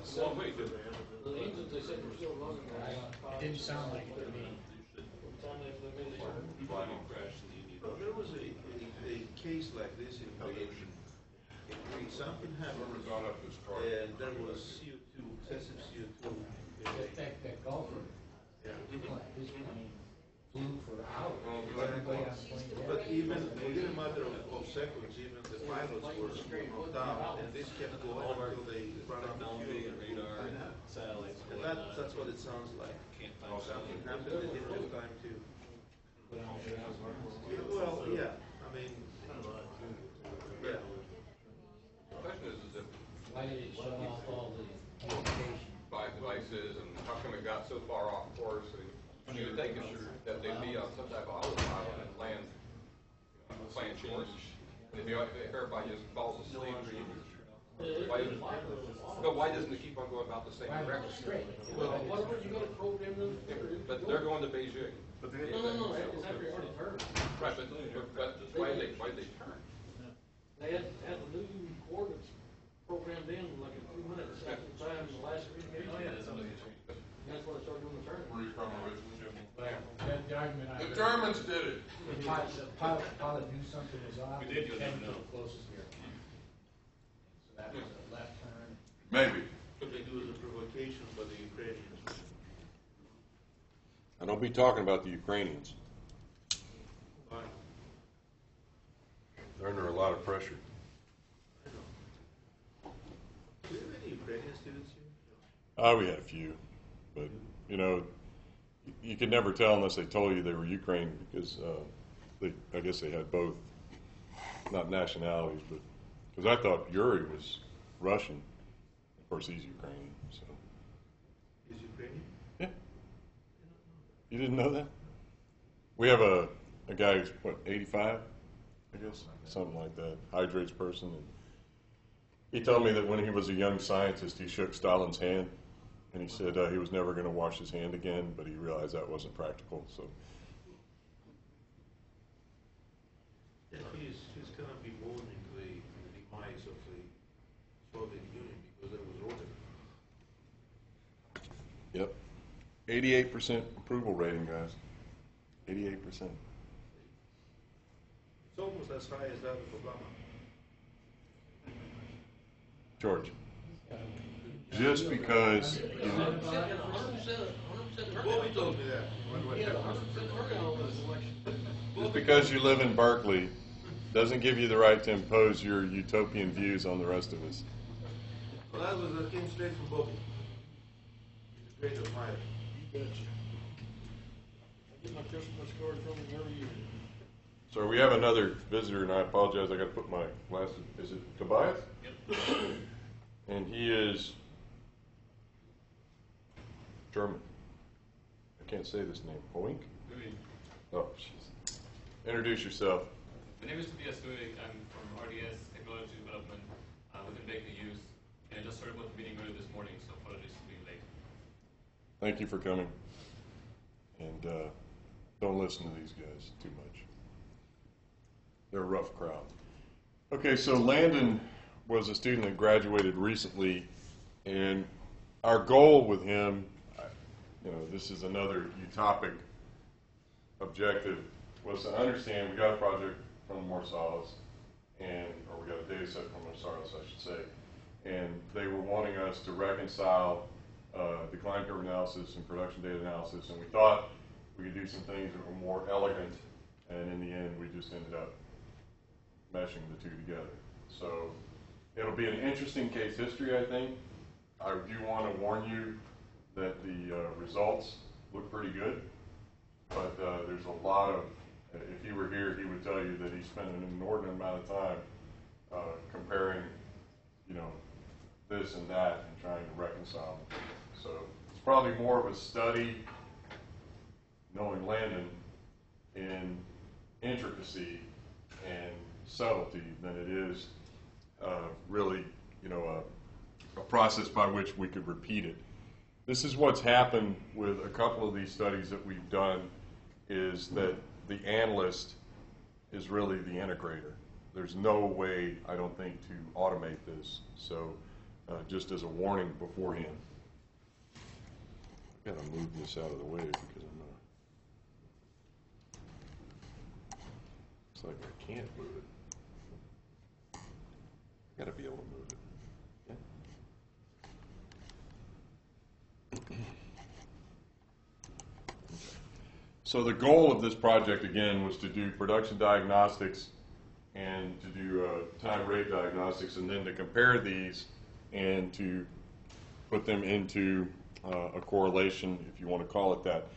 That's a long way. The engines, they said were still running. It didn't sound like it to me. Well, there was a case like this in Greece. Something happened, and there was CO2, excessive CO2. That golfer, Yeah. his plane flew for hours. Everybody on the plane. But even within a matter of seconds, even the pilots were knocked out, and this kept going until they brought out the fuel. And that's what it sounds like. Something happened, they didn't have time to. Well, yeah, I mean, yeah. The question is if Why did it shut off all the communication? by devices and how come it got so far off course? And you would think that they'd be on some type of autopilot and land course. And if everybody just falls asleep, why doesn't it keep on going about the same direction? Straight. Well, whatever you got to program them. But they're going to Beijing. No, it's after you already turned. Right, but why did they turn? They had the new coordinates programmed in like in 2 minutes after the time in the last communication. That's when I started doing the turn. Where are you from originally, Jim? The argument I The heard, Germans did it. the pilot knew something was off. We did go came down to the the closest here. So that was a left turn. Maybe. What they do is a provocation for the Ukrainians. I don't be talking about the Ukrainians. Why? They're under a lot of pressure. I know. Do you have any Ukrainian students here? We had a few, but you know, you could never tell unless they told you they were Ukrainian because I guess they had both, not nationalities, but because I thought Yuri was Russian. Of course, he's Ukrainian. So Is Ukrainian? yeah, you didn't know that? We have a guy who's what 85, I guess, something like that, hydrates person. And he told me that when he was a young scientist, he shook Stalin's hand. And he said he was never going to wash his hand again, but he realized that wasn't practical. So, Yeah, he's going to be mourning the demise of the Soviet Union because there was order. yep, 88% approval rating, guys. 88%. It's almost as high as that of Obama. George, just because you, 100%. Bobby told me that. He had 100% turnout in this election. just because you live in Berkeley doesn't give you the right to impose your utopian views on the rest of us. Well, that came straight from Bobby. He's a great admirer. You betcha. I get my Christmas card from him every year. So we have another visitor, and I apologize. I got to put my glasses. Is it Tobias? Yep. And he is German. I can't say this name. Hoink? Louis. Oh, jeez. Introduce yourself. My name is Tobias Louis. I'm from RDS Technology Development within Baker Use. And I just heard about the meeting earlier this morning, so apologies for being late. Thank you for coming. And don't listen to these guys too much. They're a rough crowd. Okay, so Landon was a student that graduated recently, and our goal with him, you know, this is another utopic objective, was to understand we got a project from Marcellus, or we got a data set from Marcellus, I should say, and they were wanting us to reconcile decline curve analysis and production data analysis, and we thought we could do some things that were more elegant, and in the end we just ended up meshing the two together. So it'll be an interesting case history, I think. I do want to warn you that the results look pretty good, but there's a lot of, if he were here, he would tell you that he spent an inordinate amount of time comparing, you know, this and that and trying to reconcile them. So it's probably more of a study, knowing Landon, in intricacy and subtlety than it is really, you know, a process by which we could repeat it. This is what's happened with a couple of these studies that we've done, is that the analyst is really the integrator. There's no way, I don't think, to automate this. So just as a warning beforehand. I've got to move this out of the way because it's like I can't move it. Got to be able to move it. So the goal of this project, again, was to do production diagnostics and to do time rate diagnostics, and then to compare these and to put them into a correlation, if you want to call it that.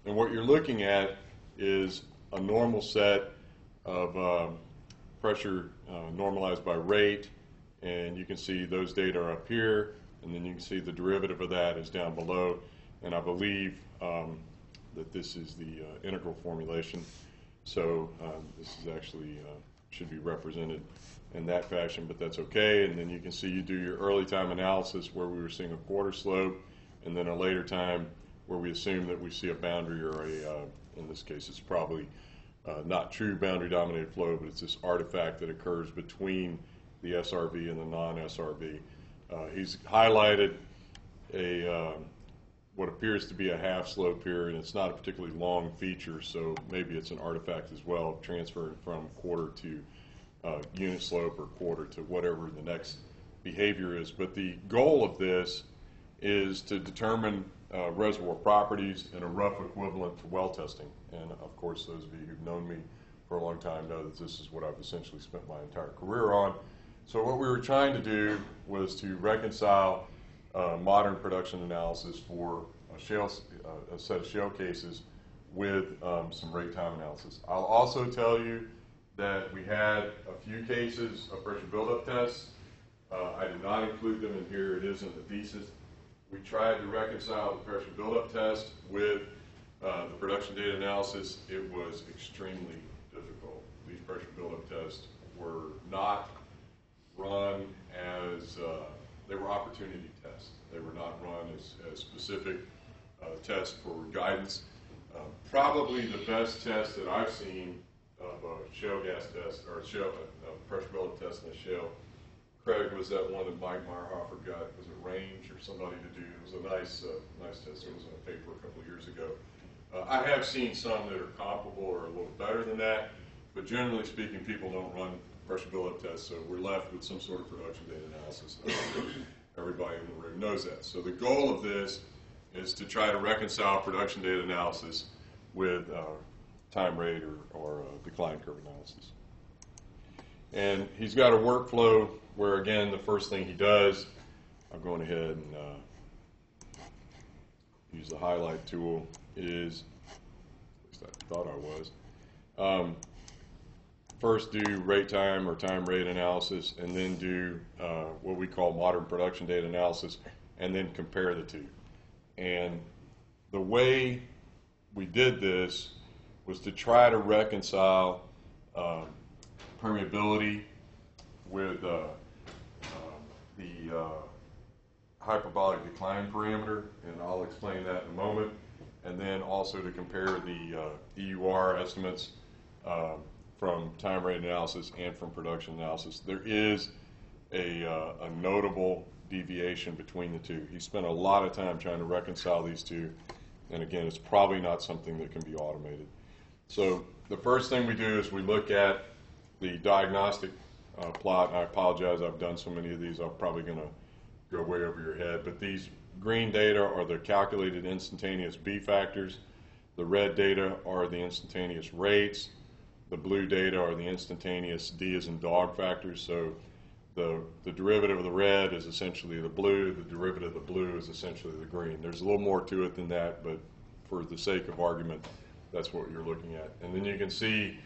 And what you're looking at is a normal set of pressure normalized by rate, and you can see those data are up here, and then you can see the derivative of that is down below, and I believe that this is the integral formulation. So this is actually should be represented in that fashion, but that's okay. And then you can see you do your early time analysis where we were seeing a quarter slope, and then a later time where we assume that we see a boundary or a, in this case, it's probably not true boundary dominated flow, but it's this artifact that occurs between the SRV and the non-SRV. He's highlighted a what appears to be a half slope here, and it's not a particularly long feature, so maybe it's an artifact as well, transferring from quarter to unit slope or quarter to whatever the next behavior is. But the goal of this is to determine reservoir properties in a rough equivalent to well testing. And of course, those of you who've known me for a long time know that this is what I've essentially spent my entire career on. So what we were trying to do was to reconcile modern production analysis for a set of shale cases with some rate time analysis. I'll also tell you that we had a few cases of pressure buildup tests. I did not include them in here. It is in the thesis. We tried to reconcile the pressure buildup test with the production data analysis. It was extremely difficult. These pressure buildup tests were not run as they were opportunity tests. They were not run as specific tests for guidance. Probably the best test that I've seen of a shale gas test, or a pressure buildup test in a shale, Craig, was that one that Mike Meyerhofer got. Was it Range or somebody to do? It was a nice test. It was in a paper a couple of years ago. I have seen some that are comparable or a little better than that, but generally speaking, people don't run pressure buildup tests, so we're left with some sort of production data analysis. Everybody in the room knows that. So the goal of this is to try to reconcile production data analysis with time rate or decline curve analysis. And he's got a workflow where, again, the first thing he does, I'm going ahead and use the highlight tool, is, at least I thought I was, first do rate time or time rate analysis, and then do what we call modern production data analysis, and then compare the two. And the way we did this was to try to reconcile permeability with the hyperbolic decline parameter, and I'll explain that in a moment, and then also to compare the EUR estimates from time rate analysis and from production analysis. There is a notable deviation between the two. He spent a lot of time trying to reconcile these two, and again, it's probably not something that can be automated. So the first thing we do is we look at the diagnostic plot. I apologize, I've done so many of these, I'm probably going to go way over your head, but these green data are the calculated instantaneous B factors. The red data are the instantaneous rates. The blue data are the instantaneous D as in dog factors. So the derivative of the red is essentially the blue. The derivative of the blue is essentially the green. There's a little more to it than that, but for the sake of argument, that's what you're looking at. And then you can see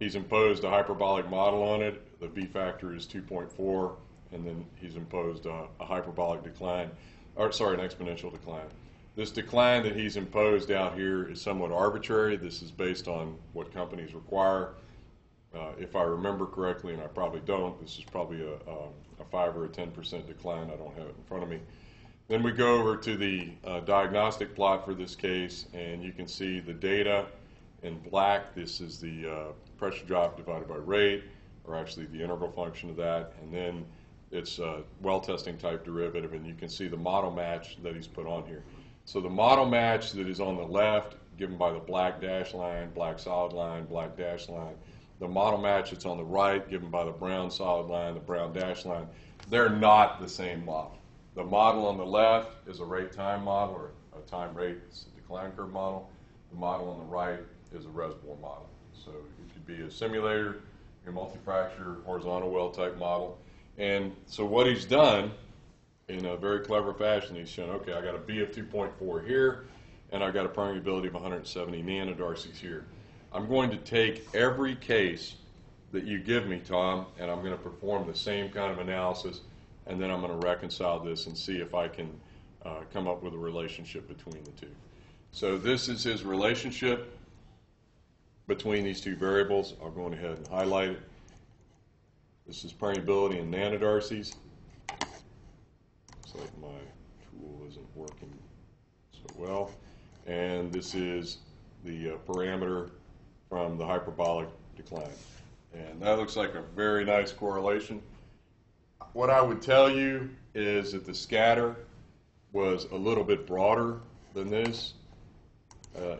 he's imposed a hyperbolic model on it. The B factor is 2.4, and then he's imposed a hyperbolic decline, or sorry, an exponential decline. This decline that he's imposed out here is somewhat arbitrary. This is based on what companies require. If I remember correctly, and I probably don't, this is probably a 5 or a 10% decline. I don't have it in front of me. Then we go over to the diagnostic plot for this case, and you can see the data in black. This is the pressure drop divided by rate, or actually the integral function of that. And then it's a well testing type derivative, and you can see the model match that he's put on here. So the model match that is on the left, given by the black dash line, black solid line, black dash line. The model match that's on the right, given by the brown solid line, the brown dash line, they're not the same model. The model on the left is a rate time model, or a time rate decline curve model. The model on the right is a reservoir model. So it could be a simulator, a multi-fracture, horizontal well type model. And so what he's done in a very clever fashion, he's shown, okay, I got a B of 2.4 here, and I got a permeability of 170 nanodarcies here. I'm going to take every case that you give me, Tom, and I'm going to perform the same kind of analysis, and then I'm going to reconcile this and see if I can come up with a relationship between the two. So this is his relationship between these two variables. I'll go ahead and highlight it. This is permeability in nanodarcies. Looks like my tool isn't working so well. And this is the parameter from the hyperbolic decline. And that looks like a very nice correlation. What I would tell you is that the scatter was a little bit broader than this.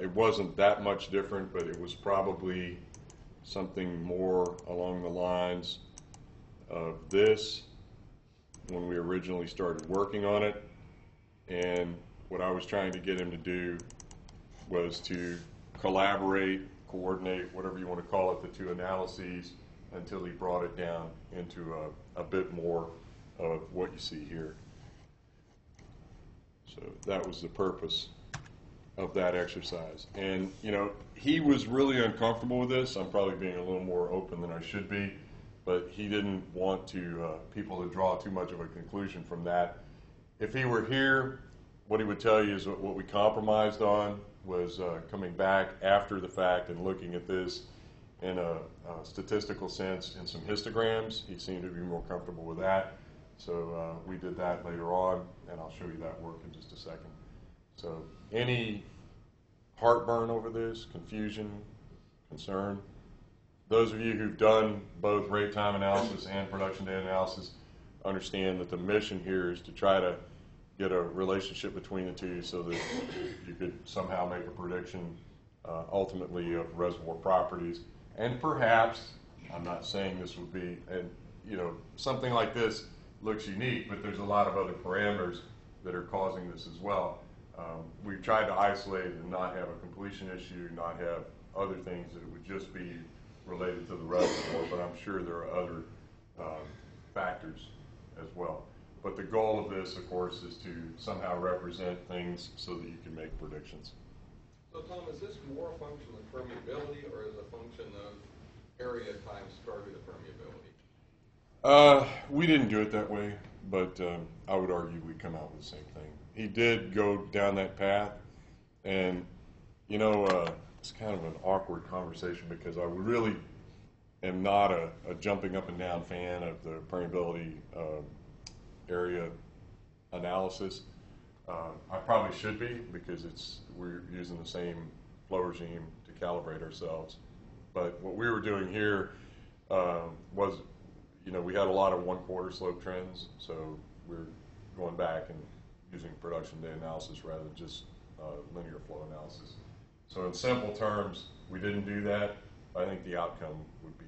It wasn't that much different, but it was probably something more along the lines of this when we originally started working on it. And what I was trying to get him to do was to collaborate, coordinate, whatever you want to call it, the two analyses until he brought it down into a bit more of what you see here. So that was the purpose of that exercise. And, you know, he was really uncomfortable with this. I'm probably being a little more open than I should be, but he didn't want people to draw too much of a conclusion from that. If he were here, what he would tell you is what we compromised on was coming back after the fact and looking at this in a statistical sense in some histograms. He seemed to be more comfortable with that. So we did that later on, and I'll show you that work in just a second. So any heartburn over this, confusion, concern? Those of you who've done both rate time analysis and production data analysis understand that the mission here is to try to get a relationship between the two so that you could somehow make a prediction ultimately of reservoir properties. And perhaps, I'm not saying this would be, and you know, something like this looks unique, but there's a lot of other parameters that are causing this as well. We've tried to isolate and not have a completion issue, not have other things that it would just be related to the reservoir, but I'm sure there are other factors as well. But the goal of this, of course, is to somehow represent things so that you can make predictions. So, Tom, is this more a function of permeability or is it a function of area times square root of permeability? We didn't do it that way, but I would argue we come out with the same thing. He did go down that path, and, you know, it's kind of an awkward conversation because I really am not a jumping up and down fan of the permeability area analysis. I probably should be because we're using the same flow regime to calibrate ourselves. But what we were doing here was, you know, we had a lot of 1/4 slope trends, so we're going back and using production data analysis rather than just linear flow analysis. So in simple terms, we didn't do that. I think the outcome would be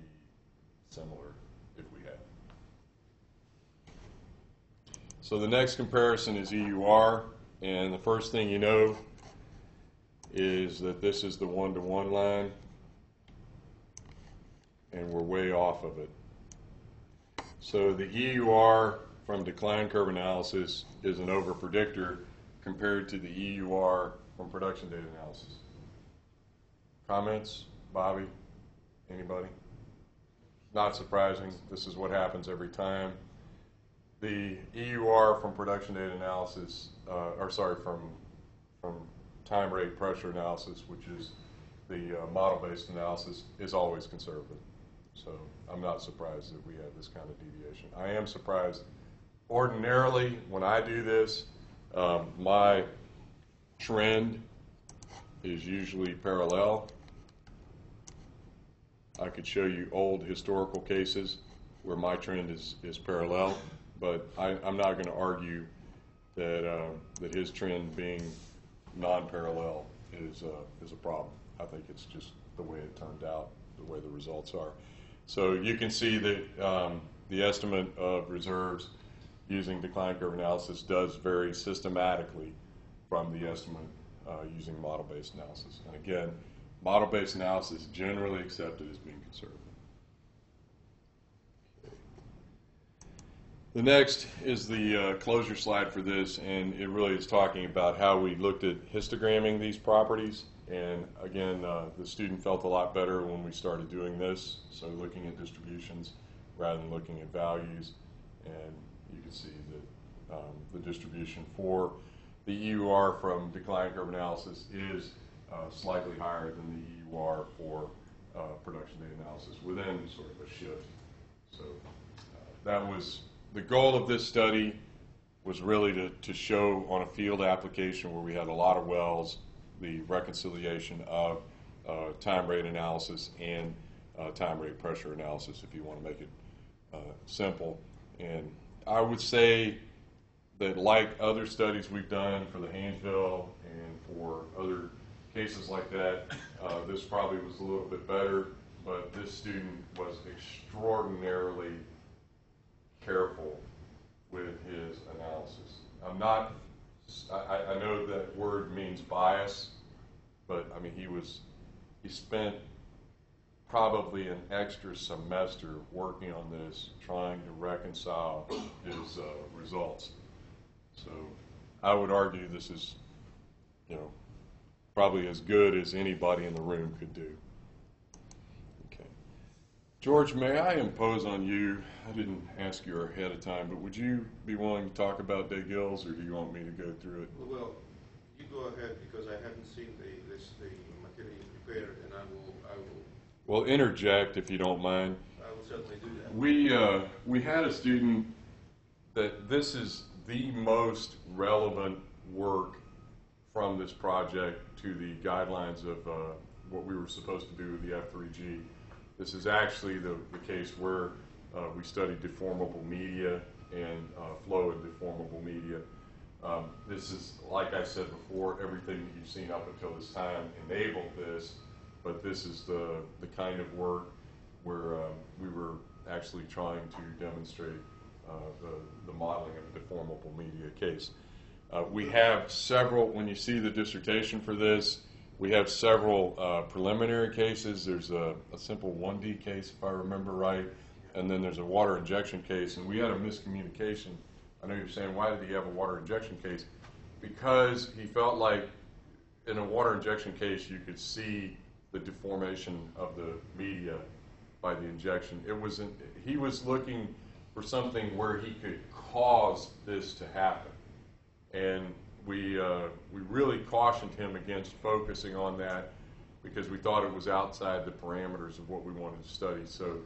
similar if we had. So the next comparison is EUR, and the first thing you know is that this is the 1-to-1 line, and we're way off of it. So the EUR from decline curve analysis is an overpredictor compared to the EUR from production data analysis. Comments? Bobby? Anybody? Not surprising. This is what happens every time. The EUR from production data analysis, from time rate pressure analysis, which is the model-based analysis, is always conservative. So I'm not surprised that we have this kind of deviation. I am surprised. Ordinarily, when I do this, my trend is usually parallel. I could show you old historical cases where my trend is parallel, but I'm not going to argue that that his trend being non-parallel is a problem. I think it's just the way it turned out, the way the results are. So you can see that the estimate of reserves using decline curve analysis does vary systematically from the estimate using model-based analysis. And again, model-based analysis is generally accepted as being conservative. The next is the closure slide for this, and it really is talking about how we looked at histogramming these properties. And again, the student felt a lot better when we started doing this, so looking at distributions rather than looking at values. And you can see that the distribution for the EUR from decline curve analysis is slightly higher than the EUR for production data analysis within sort of a shift. So that was the goal of this study, was really to show on a field application where we had a lot of wells the reconciliation of time rate analysis and time rate pressure analysis, if you want to make it simple. And I would say that, like other studies we've done for the Haynesville and for other cases like that, this probably was a little bit better, but this student was extraordinarily careful with his analysis. I know that word means bias, but I mean he spent probably an extra semester working on this, trying to reconcile his results. So I would argue this is, probably as good as anybody in the room could do. Okay. George, may I impose on you? I didn't ask you ahead of time, but would you be willing to talk about Day Gills, or do you want me to go through it? Well, you go ahead, because I haven't seen the material prepared, and I will. Well, interject if you don't mind. I will certainly do that. We had a student that this is the most relevant work from this project to the guidelines of what we were supposed to do with the F3G. This is actually the case where we studied deformable media and flow in deformable media. This is, like I said before, everything that you've seen up until this time enabled this, but this is the kind of work where we were actually trying to demonstrate the modeling of a deformable media case. We have several, when you see the dissertation for this, we have several preliminary cases. There's a simple 1D case, if I remember right, and then there's a water injection case, and we had a miscommunication. I know you're saying, why did he have a water injection case? Because he felt like in a water injection case you could see the deformation of the media by the injection. He was looking for something where he could cause this to happen. And we really cautioned him against focusing on that because we thought it was outside the parameters of what we wanted to study. So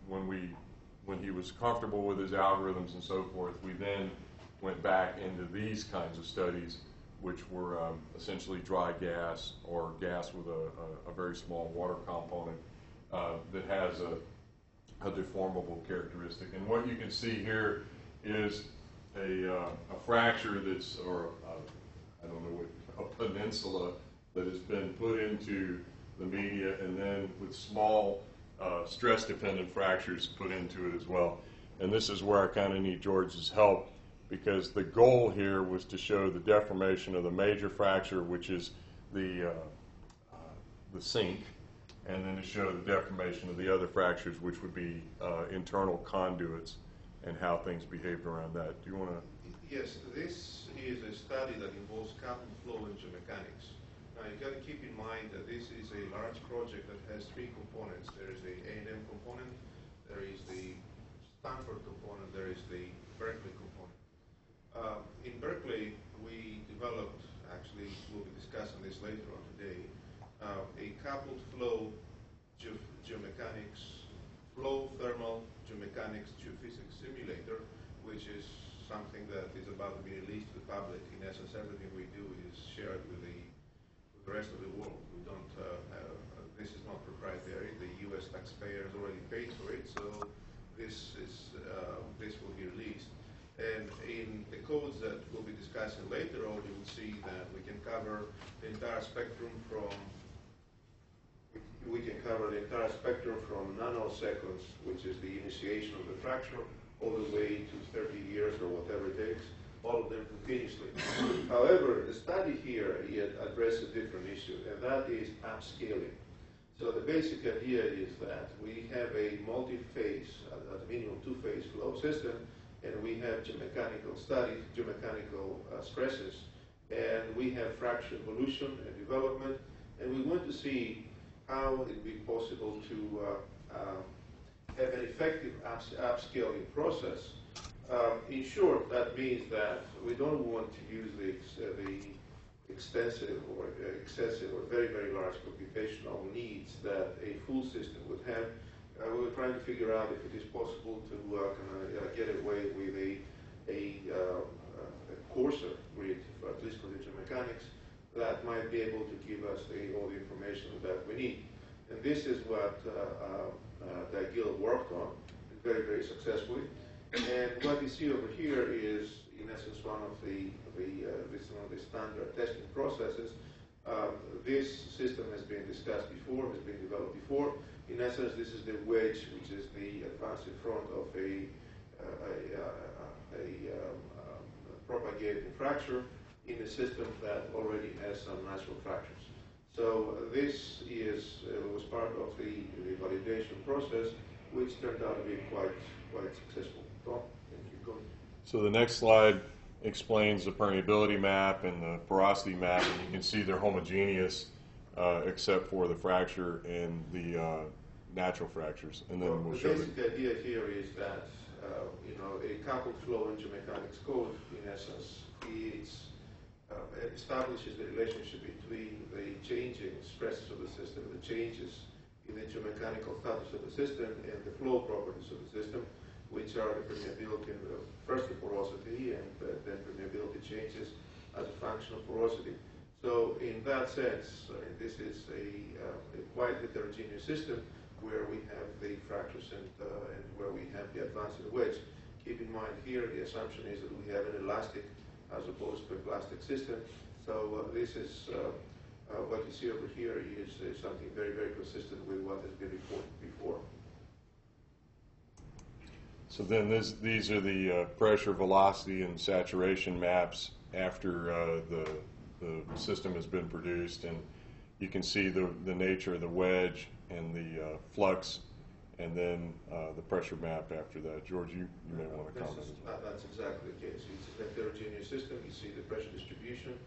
when he was comfortable with his algorithms and so forth, we then went back into these kinds of studies, which were essentially dry gas or gas with a very small water component that has a deformable characteristic. And what you can see here is a fracture that's, or I don't know what, a peninsula that has been put into the media, and then with small stress-dependent fractures put into it as well. And this is where I kind of need George's help, because the goal here was to show the deformation of the major fracture, which is the sink, and then to show the deformation of the other fractures, which would be internal conduits, and how things behaved around that. Do you want to? Yes, this is a study that involves coupled flow and geomechanics. Now you got to keep in mind that this is a large project that has three components. There is the A&M component, there is the Stanford component, there is the Berkeley component. In Berkeley, we developed, actually we'll be discussing this later on today, a coupled flow geomechanics, flow thermal geomechanics geophysics simulator, which is something that is about to be released to the public. In essence, everything we do is shared with the rest of the world. We don't this is not proprietary. The U.S. taxpayer has already paid for it, so this will be released. codes that we'll be discussing later on, you will see that we can cover the entire spectrum from nanoseconds, which is the initiation of the fracture, all the way to 30 years or whatever it takes, all of them continuously. However, the study here addresses a different issue, and that is upscaling. So the basic idea is that we have a multi-phase, at a minimum two-phase flow system, and we have geomechanical studies, geomechanical stresses, and we have fracture evolution and development, and we want to see how it would be possible to have an effective upscaling process. In short, that means that we don't want to use the extensive or excessive or very, very large computational needs that a full system would have. We were trying to figure out if it is possible to get away with a coarser grid, at least for the geomechanics, that might be able to give us all the information that we need. And this is what Diagil worked on very, very successfully. And what you see over here is, in essence, one of the standard testing processes. This system has been discussed before, has been developed before. In essence, this is the wedge, which is the advanced in front of a propagating fracture in a system that already has some natural fractures. So this was part of the validation process, which turned out to be quite successful. Tom, thank you. Go ahead. So the next slide explains the permeability map and the porosity map, and you can see they're homogeneous except for the fracture and the natural fractures. And then we'll show the basic idea here is that a coupled flow in geomechanics code, in essence, establishes the relationship between the changing stresses of the system, the changes in the geomechanical status of the system, and the flow properties of the system, which are the permeability, first the porosity, and then permeability changes as a function of porosity. So in that sense, this is a quite heterogeneous system where we have the fractures and where we have the advance in the wedge. Keep in mind here, the assumption is that we have an elastic as opposed to a plastic system. So this is what you see over here is something very, very consistent with what has been reported before. So then these are the pressure, velocity, and saturation maps after the system has been produced, and you can see the nature of the wedge and the flux, and then the pressure map after that. George, you may want to comment as well. That's exactly the case. It's a heterogeneous system. You see the pressure distribution,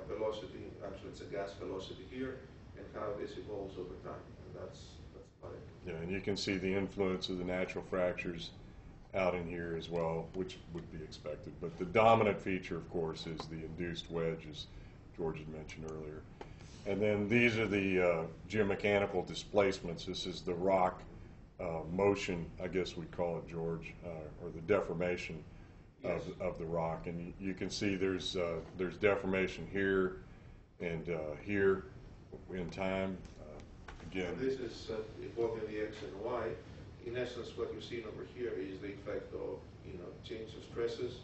velocity, actually it's a gas velocity here, and how this evolves over time. And that's about it. Yeah, and you can see the influence of the natural fractures out in here as well, which would be expected. But the dominant feature, of course, is the induced wedge, as George had mentioned earlier. And then these are the geomechanical displacements. This is the rock motion, I guess we'd call it, George, or the deformation of the rock. And you can see there's deformation here and here in time. Again, this is both in the X and Y. In essence, what you're seeing over here is the effect of change of stresses,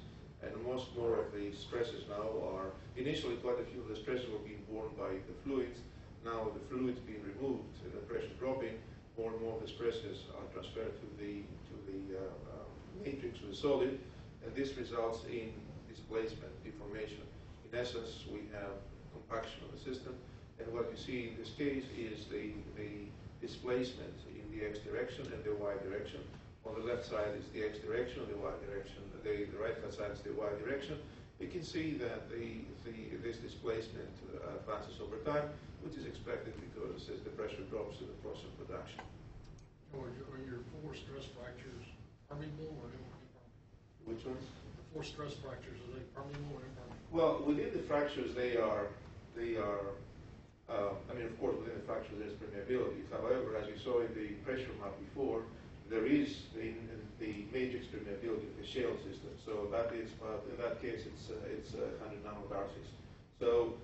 and more of the stresses now are initially quite a few of the stresses were being borne by the fluids. Now the fluids being removed and the pressure dropping, more and more of the stresses are transferred to the matrix of the solid, and this results in displacement, deformation. In essence, we have compaction of the system, and what you see in this case is the displacement in the X direction and the Y direction. On the left side is the X direction, the Y direction. The right-hand side is the Y direction. You can see that this displacement advances over time, which is expected because as the pressure drops in the process of production. George, are your four stress fractures permeable or impermeable? Which ones? The four stress fractures, are they permeable or impermeable? Well, within the fractures, they are. I mean, of course, within the fracture there's permeability. However, as you saw in the pressure map before, there is the matrix permeability of the shale system. So that is, in that case, it's 100 nanodarcies. So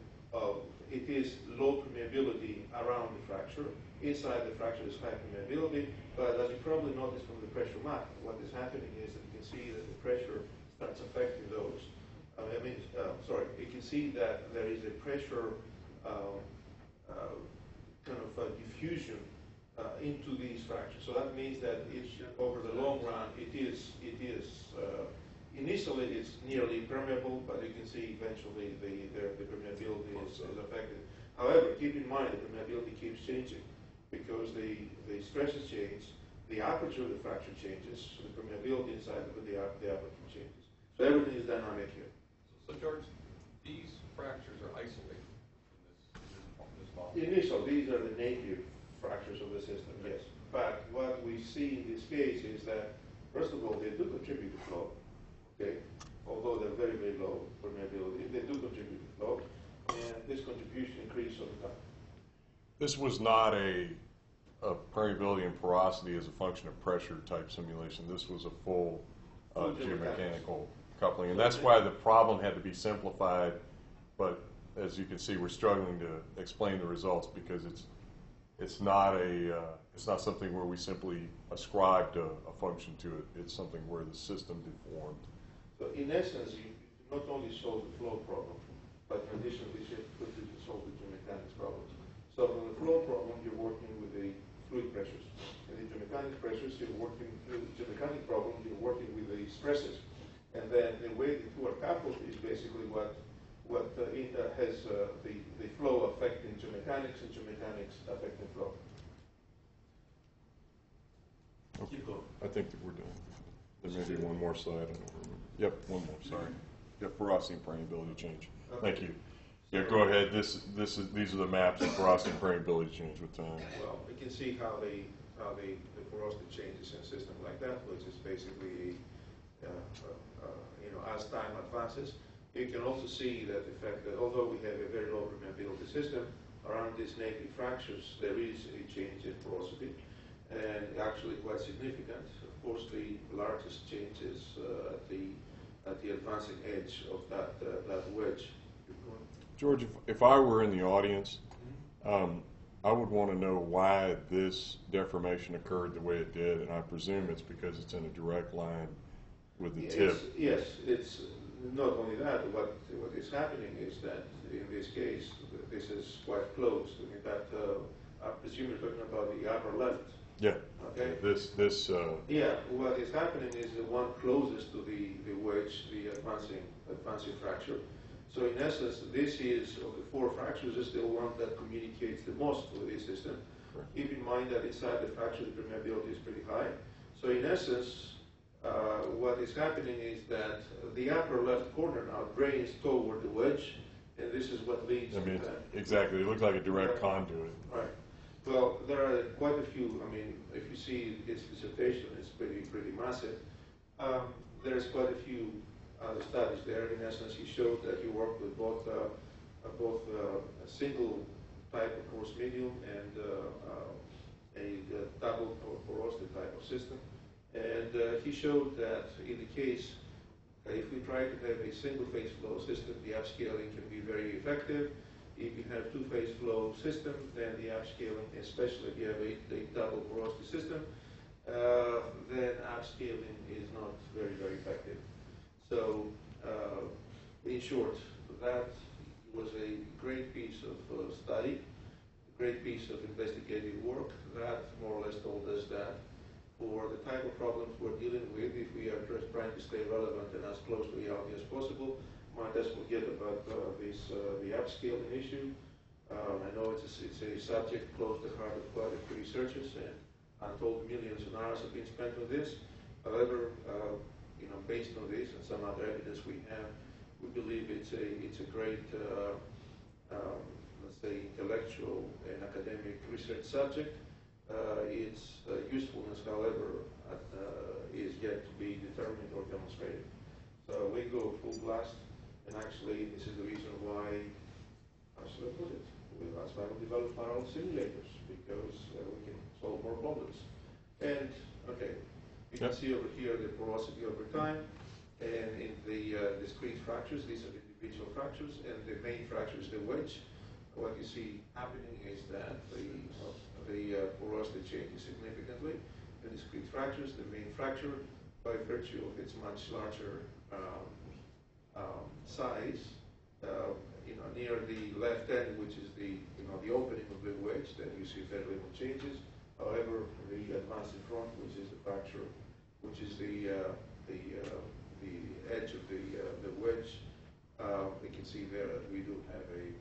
it is low permeability around the fracture. Inside the fracture is high permeability. But as you probably noticed from the pressure map, what is happening is that you can see that the pressure that's affecting those. Sorry, you can see that there is a pressure kind of diffusion into these fractures. So that means that it's, over the long run, initially it's nearly permeable, but you can see eventually the permeability is affected. However, keep in mind the permeability keeps changing because the stresses change, the aperture of the fracture changes, so the permeability inside of the aperture changes. So everything is dynamic here. So George, these fractures are isolated in this model? Initial, these are the native fractures of the system, yes. But what we see in this case is that, first of all, they do contribute to flow, okay? Although they're very, very low permeability, they do contribute to flow, and this contribution increases over time. This was not a permeability and porosity as a function of pressure type simulation. This was a full geomechanical coupling, and that's why the problem had to be simplified. But as you can see, we're struggling to explain the results because it's not something where we simply ascribed a function to it. It's something where the system deformed. So in essence, you not only solve the flow problem, but in addition, we should solve the geomechanics problems. So from the flow problem, you're working with the fluid pressures. And the geomechanics pressures, you're working with the geomechanic problem, you're working with the stresses. And then the way the two are coupled is basically what has the flow affecting geomechanics and geomechanics affecting flow. Okay. I think that we're done. There may be one more slide. I don't remember. Yep, one more. Sorry. Yep, porosity and permeability change. Okay. Thank you. Yeah, go ahead. These are the maps of porosity and permeability change with time. Well, we can see how the porosity changes in a system like that, which is basically as time advances. You can also see that the fact that although we have a very low permeability system, around these native fractures there is a change in porosity, and actually quite significant. Of course, the largest change is at the advancing edge of that wedge. George, if I were in the audience, I would want to know why this deformation occurred the way it did, and I presume it's because it's in a direct line with the tip. Yes, it's not only that. What is happening is that in this case, this is quite close. I mean, I presume you're talking about the upper left. Yeah. Okay. Yeah, what is happening is the one closest to the wedge, the advancing fracture. So in essence, this is, of the four fractures, is the one that communicates the most with this system. Correct. Keep in mind that inside the fracture, the permeability is pretty high. So in essence, what is happening is that the upper left corner now drains toward the wedge, and this is what leads to that. Exactly. It looks like a direct conduit. Right. Well, there are quite a few. I mean, if you see his dissertation, it's pretty massive. There's quite a few other studies there. In essence, he showed that he worked with both a single type of porous medium and a double porosity type of system. And he showed that in the case, if we try to have a single-phase flow system, the upscaling can be very effective. If you have two-phase flow system, then the upscaling, especially if you have a double porosity system, then upscaling is not very, very effective. So, in short, that was a great piece of study, a great piece of investigative work that more or less told us that for the type of problems we're dealing with, if we are just trying to stay relevant and as close to reality as possible, might as well forget about the upscaling issue. I know it's a subject close to the heart of quite a few researchers, and untold millions of hours have been spent on this. However, based on this and some other evidence we have, we believe it's a great, let's say, intellectual and academic research subject. Its usefulness, however, is yet to be determined or demonstrated. So we go full blast, and actually this is the reason why, how should I put it, that's why we develop our own simulators, because we can solve more problems. And, okay, you can see over here the porosity over time, and in the discrete fractures, these are the individual fractures, and the main fracture is the wedge. What you see happening is that the porosity changes significantly. The discrete fractures, the main fracture, by virtue of its much larger size, near the left end, which is the opening of the wedge, then you see very little changes. However, the advance in front, which is the fracture, which is the edge of the wedge, we can see there that we do have a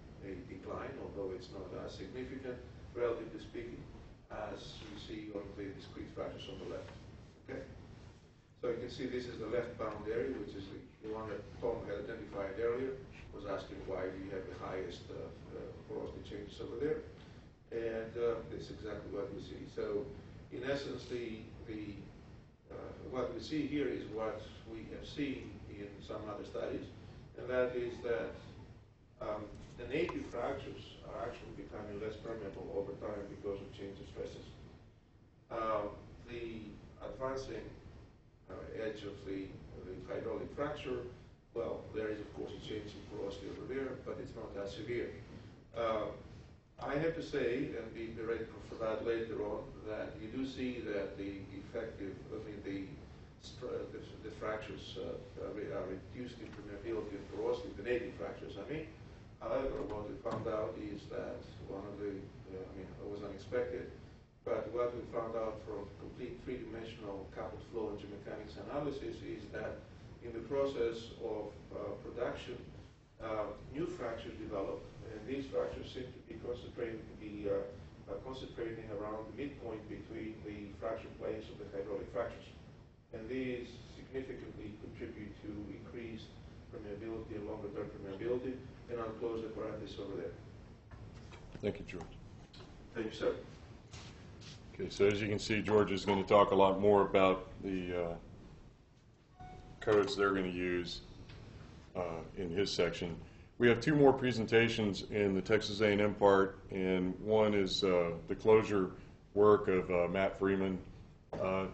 decline, although it's not as significant, relatively speaking, as you see on the discrete fractures on the left. Okay. So you can see this is the left bound area, which is the one that Tom had identified earlier, was asking why we have the highest porosity changes over there. And this is exactly what we see. So in essence, what we see here is what we have seen in some other studies, and that is that the native fractures are actually becoming less permeable over time because of change of stresses. The advancing edge of the hydraulic fracture, well, there is of course a change in porosity over there, but it's not as severe. I have to say, and be ready for that later on, that you do see that the fractures are reduced in permeability and porosity, the native fractures, I mean. However, what we found out is that it was unexpected, but what we found out from complete three-dimensional coupled flow and geomechanics analysis is that in the process of production, new fractures develop, and these fractures seem to be concentrating around the midpoint between the fracture planes of the hydraulic fractures. And these significantly contribute to increased permeability and longer-term permeability, and I'll close the parenthesis over there. Thank you, George. Thank you, sir. Okay, so as you can see, George is going to talk a lot more about the codes they're going to use in his section. We have two more presentations in the Texas A&M part, and one is the closure work of Matt Freeman.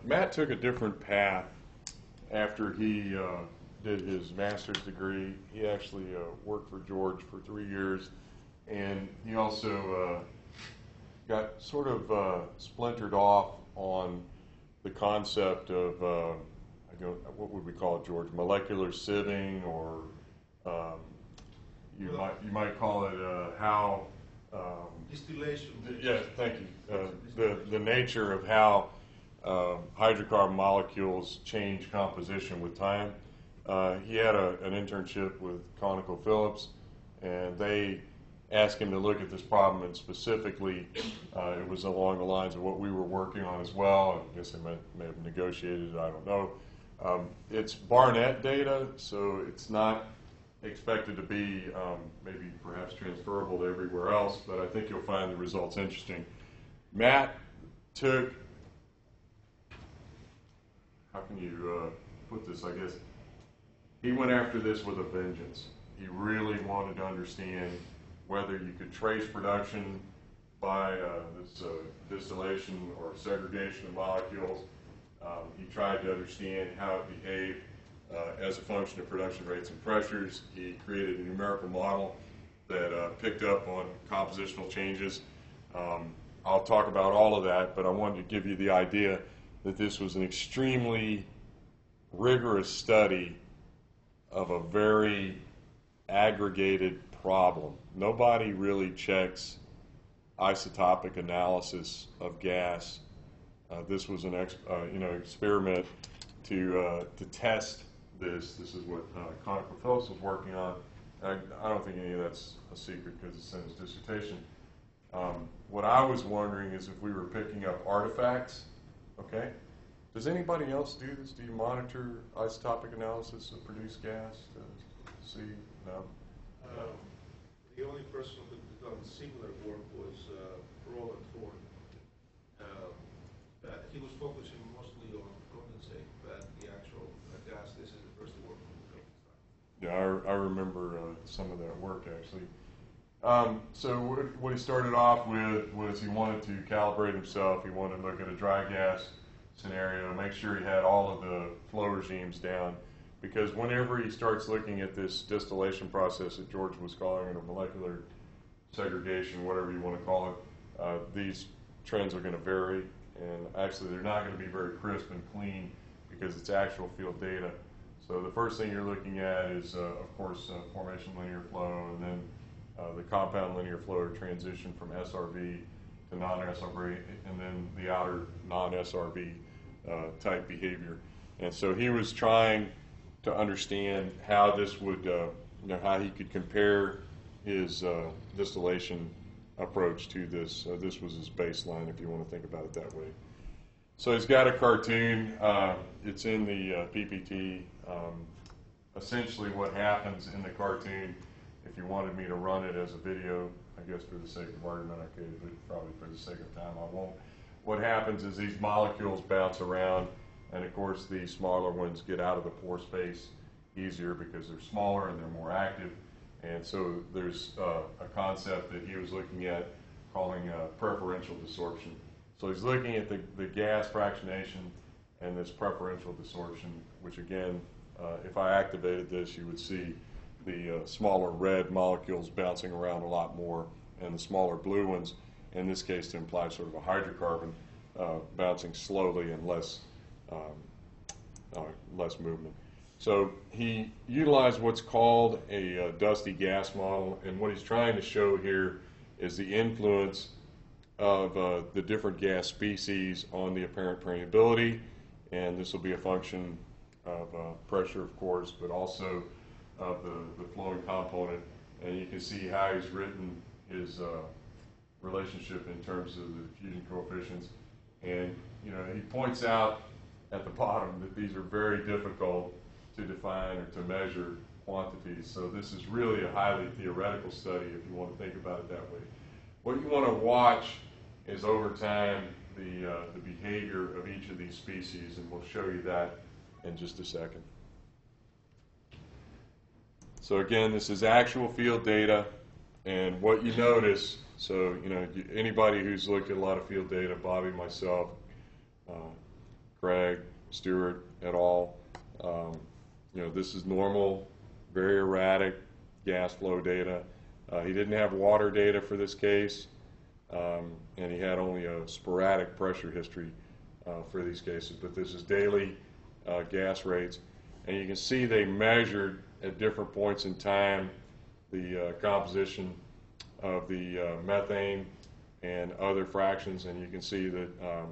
Matt took a different path after he did his master's degree. He actually worked for George for 3 years, and he also got sort of splintered off on the concept of, what would we call it, George? Molecular sieving, or you might call it how... distillation. Yeah, thank you. The nature of how hydrocarbon molecules change composition with time. He had an internship with ConocoPhillips, and they asked him to look at this problem, and specifically it was along the lines of what we were working on as well. I guess they may have negotiated it, I don't know. It's Barnett data, so it's not expected to be maybe perhaps transferable to everywhere else, but I think you'll find the results interesting. Matt took, how can you put this, I guess, he went after this with a vengeance. He really wanted to understand whether you could trace production by this distillation or segregation of molecules. He tried to understand how it behaved as a function of production rates and pressures. He created a numerical model that picked up on compositional changes. I'll talk about all of that, but I wanted to give you the idea that this was an extremely rigorous study of a very aggregated problem. Nobody really checks isotopic analysis of gas. This was an experiment to test this. This is what ConocoPhillips was working on. I don't think any of that's a secret because it's in his dissertation. What I was wondering is if we were picking up artifacts. Okay. Does anybody else do this? Do you monitor isotopic analysis of produced gas to see? No. The only person who had done similar work was Roland Thorne. He was focusing mostly on condensate, but the actual gas, this is the first work on the Yeah, I remember some of that work actually. So what he started off with was he wanted to calibrate himself. He wanted to look at a dry gas scenario, make sure he had all of the flow regimes down, because whenever he starts looking at this distillation process that George was calling it, or molecular segregation, whatever you want to call it, these trends are going to vary, and actually they're not going to be very crisp and clean because it's actual field data. So the first thing you're looking at is, of course, formation linear flow, and then the compound linear flow or transition from SRV to non-SRV, and then the outer non-SRV type behavior. And so he was trying to understand how this would, how he could compare his distillation approach to this. This was his baseline, if you want to think about it that way. So he's got a cartoon. It's in the PPT. Essentially what happens in the cartoon, if you wanted me to run it as a video, I guess for the sake of argument I could, but probably for the sake of time I won't. What happens is these molecules bounce around, and of course the smaller ones get out of the pore space easier because they're smaller and they're more active. And so there's a concept that he was looking at calling preferential desorption. So he's looking at the gas fractionation and this preferential desorption, which again, if I activated this, you would see the smaller red molecules bouncing around a lot more, and the smaller blue ones, in this case to imply sort of a hydrocarbon, bouncing slowly and less movement. So he utilized what's called a dusty gas model, and what he's trying to show here is the influence of the different gas species on the apparent permeability, and this will be a function of pressure, of course, but also of the flowing component. And you can see how he's written his relationship in terms of the diffusion coefficients. And he points out at the bottom that these are very difficult to define or to measure quantities. So this is really a highly theoretical study if you want to think about it that way. What you want to watch is over time the behavior of each of these species, and we'll show you that in just a second. So again, this is actual field data, and what you notice, so anybody who's looked at a lot of field data, Bobby, myself, Craig, Stewart, et al., this is normal, very erratic gas flow data. He didn't have water data for this case, and he had only a sporadic pressure history for these cases, but this is daily gas rates. And you can see they measured at different points in time the composition of the methane and other fractions, and you can see that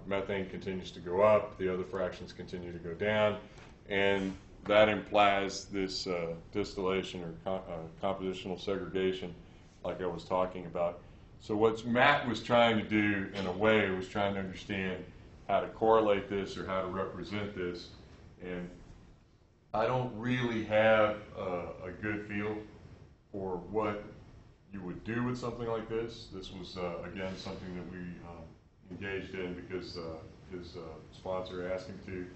methane continues to go up, the other fractions continue to go down, and that implies this distillation or compositional segregation like I was talking about. So what Matt was trying to do, in a way, was trying to understand how to correlate this or how to represent this, and I don't really have a good feel for what you would do with something like this. This was, again, something that we engaged in because his sponsor asked him to.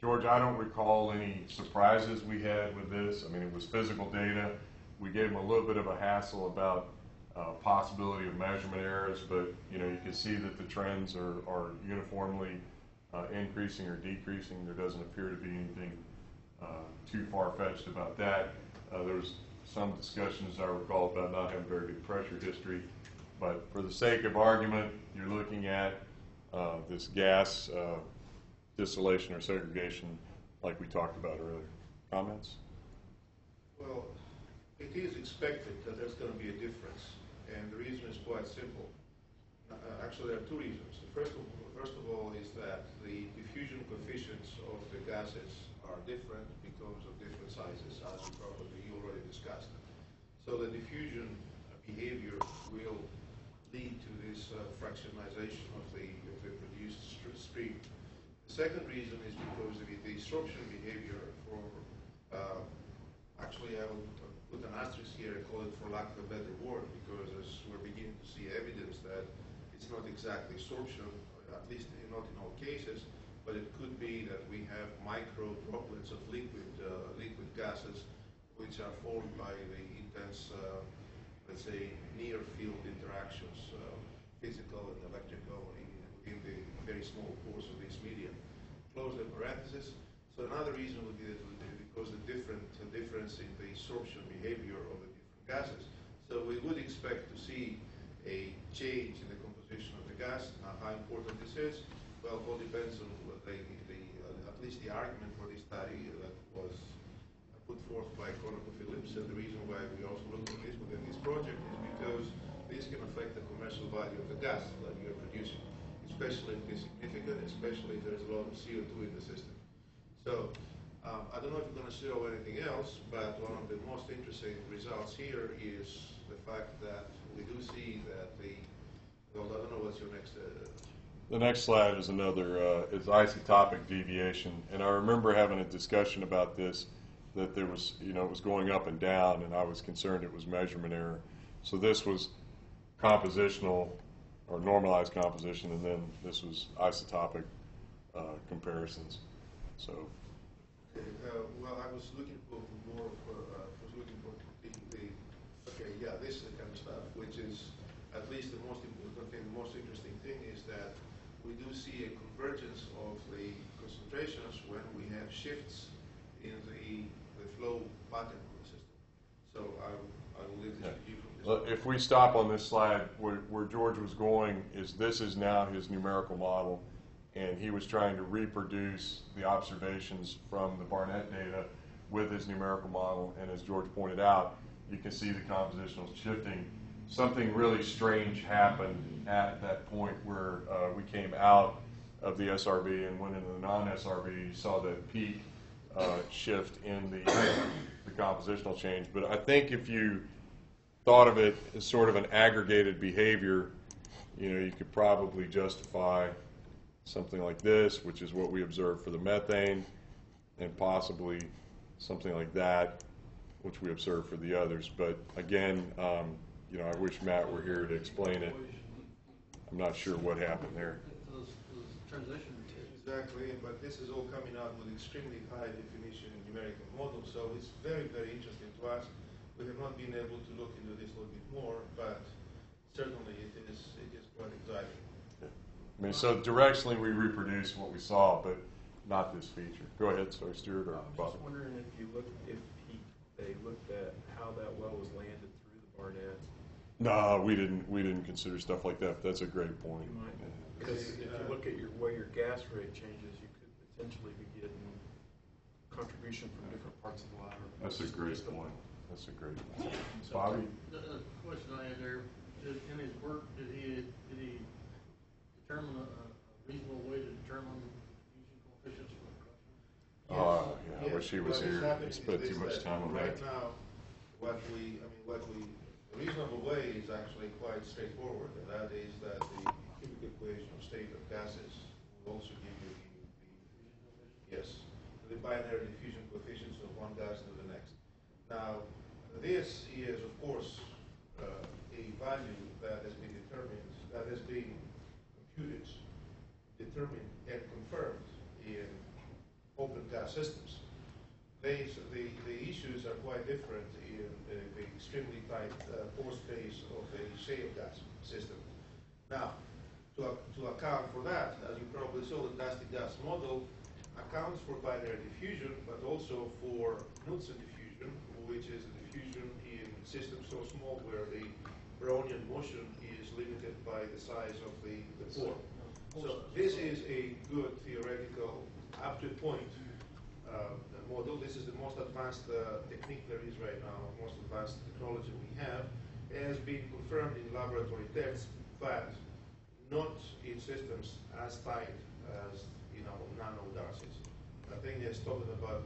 George, I don't recall any surprises we had with this. I mean, it was physical data. We gave him a little bit of a hassle about possibility of measurement errors, but you can see that the trends are uniformly increasing or decreasing. There doesn't appear to be anything too far-fetched about that. There was some discussion, as I recall, about not having very good pressure history, but for the sake of argument, you're looking at this gas distillation or segregation like we talked about earlier. Comments? Well, it is expected that there's going to be a difference, and the reason is quite simple. Actually, there are two reasons. First of all is that the diffusion coefficients of the gases are different because of different sizes, as you already discussed. So the diffusion behavior will lead to this fractionization of the produced stream. The second reason is because of the disruption behavior for, actually I will put an asterisk here and call it for lack of a better word, because as we're beginning to see evidence that it's not exactly absorption, at least not in all cases, but it could be that we have micro droplets of liquid gases which are formed by the intense, let's say, near field interactions, physical and electrical, in the very small pores of this medium. Close the parenthesis. So another reason would be that because the difference in the absorption behavior of the different gases. So we would expect to see a change in the composition of the gas. Now, how important this is? Well, it all depends on at least the argument for this study that was put forth by ConocoPhillips, and the reason why we also look at this within this project is because this can affect the commercial value of the gas that you're producing, especially if it's significant, especially if there's a lot of CO2 in the system. So I don't know if you're going to show anything else, but one of the most interesting results here is the fact that we do see that well, I don't know what's your next. The next slide is another is isotopic deviation, and I remember having a discussion about this, that there was, it was going up and down, and I was concerned it was measurement error. So this was compositional or normalized composition, and then this was isotopic comparisons. So. Well, I was looking for more for this kind of stuff, which is at least the most important thing. The most interesting thing is that we do see a convergence of the concentrations when we have shifts in the flow pattern of the system. So I will leave this to you from this. If we stop on this slide, where George was going is this is now his numerical model, and he was trying to reproduce the observations from the Barnett data with his numerical model, and as George pointed out, you can see the compositional shifting. Something really strange happened at that point where we came out of the SRB and went into the non-SRB. You saw the peak shift in the compositional change. But I think if you thought of it as sort of an aggregated behavior, you could probably justify something like this, which is what we observed for the methane, and possibly something like that, which we observed for the others. But again, I wish Matt were here to explain it. I'm not sure what happened there. Those transition. Exactly, but this is all coming out with extremely high definition numerical models, so it's very, very interesting to us. We have not been able to look into this a little bit more, but certainly it is quite exciting. I mean, so directionally we reproduce what we saw, but not this feature. Go ahead, sorry, Stuart or Bob. I was just wondering if they looked at how that well was landed through the Barnett. No, we didn't consider stuff like that. That's a great point. Because if you look at where your gas rate changes, you could potentially be getting contribution from different parts of the lateral. That's a great point. That's a great point. Bobby? The question I had there, in his work, did he determine a reasonable way to determine diffusion coefficients for the question? Yeah, I wish he was here. He spent too much time on that. Right now, the reasonable way is actually quite straightforward, and that is that the cubic equation of state of gases will also give you the binary diffusion coefficients of one gas to the next. Now, this is, of course, a value that has been determined, that has been computed, determined, and confirmed in open gas systems. The issues are quite different in the extremely tight pore space of a shale gas system. Now, to account for that, as you probably saw, the Diagnostic gas model accounts for binary diffusion, but also for Knudsen diffusion, which is a diffusion in systems so small where the Brownian motion is limited by the size of the pore. So this is a good theoretical, up to a point, model. This is the most advanced technique there is right now, most advanced technology we have. It has been confirmed in laboratory tests, but not in systems as tight as nano darcies. I think it's talking about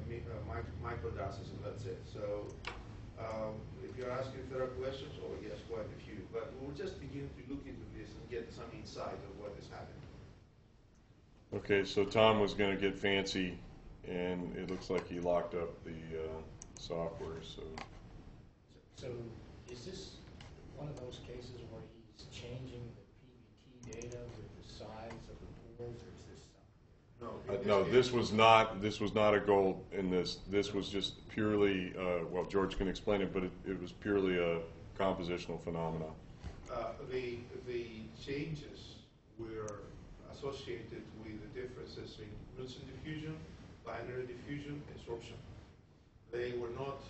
micro darcies, and that's it. So if you're asking if there are questions, yes, quite a few. But we'll just begin to look into this and get some insight of what is happening. Okay, so Tom was going to get fancy, and it looks like he locked up the software. So is this one of those cases where he's changing the PVT data with the size of the pores, or is this something? No, this was not a goal in this. This was just purely, well, George can explain it, but it was purely a compositional phenomenon. The changes were associated with the differences in Knudsen diffusion, binary diffusion, and sorption. They were not,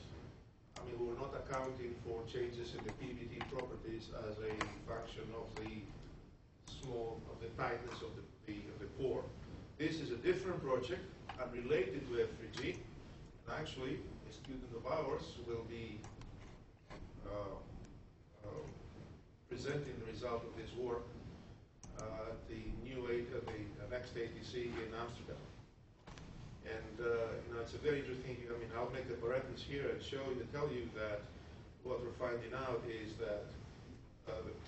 we were not accounting for changes in the PVT properties as a function of the tightness of the pore. This is a different project, unrelated to F3G, and actually a student of ours, will be presenting the result of this work at the next ATC in Amsterdam. And it's a very interesting. I mean, I'll make a parenthesis here and tell you that what we're finding out is that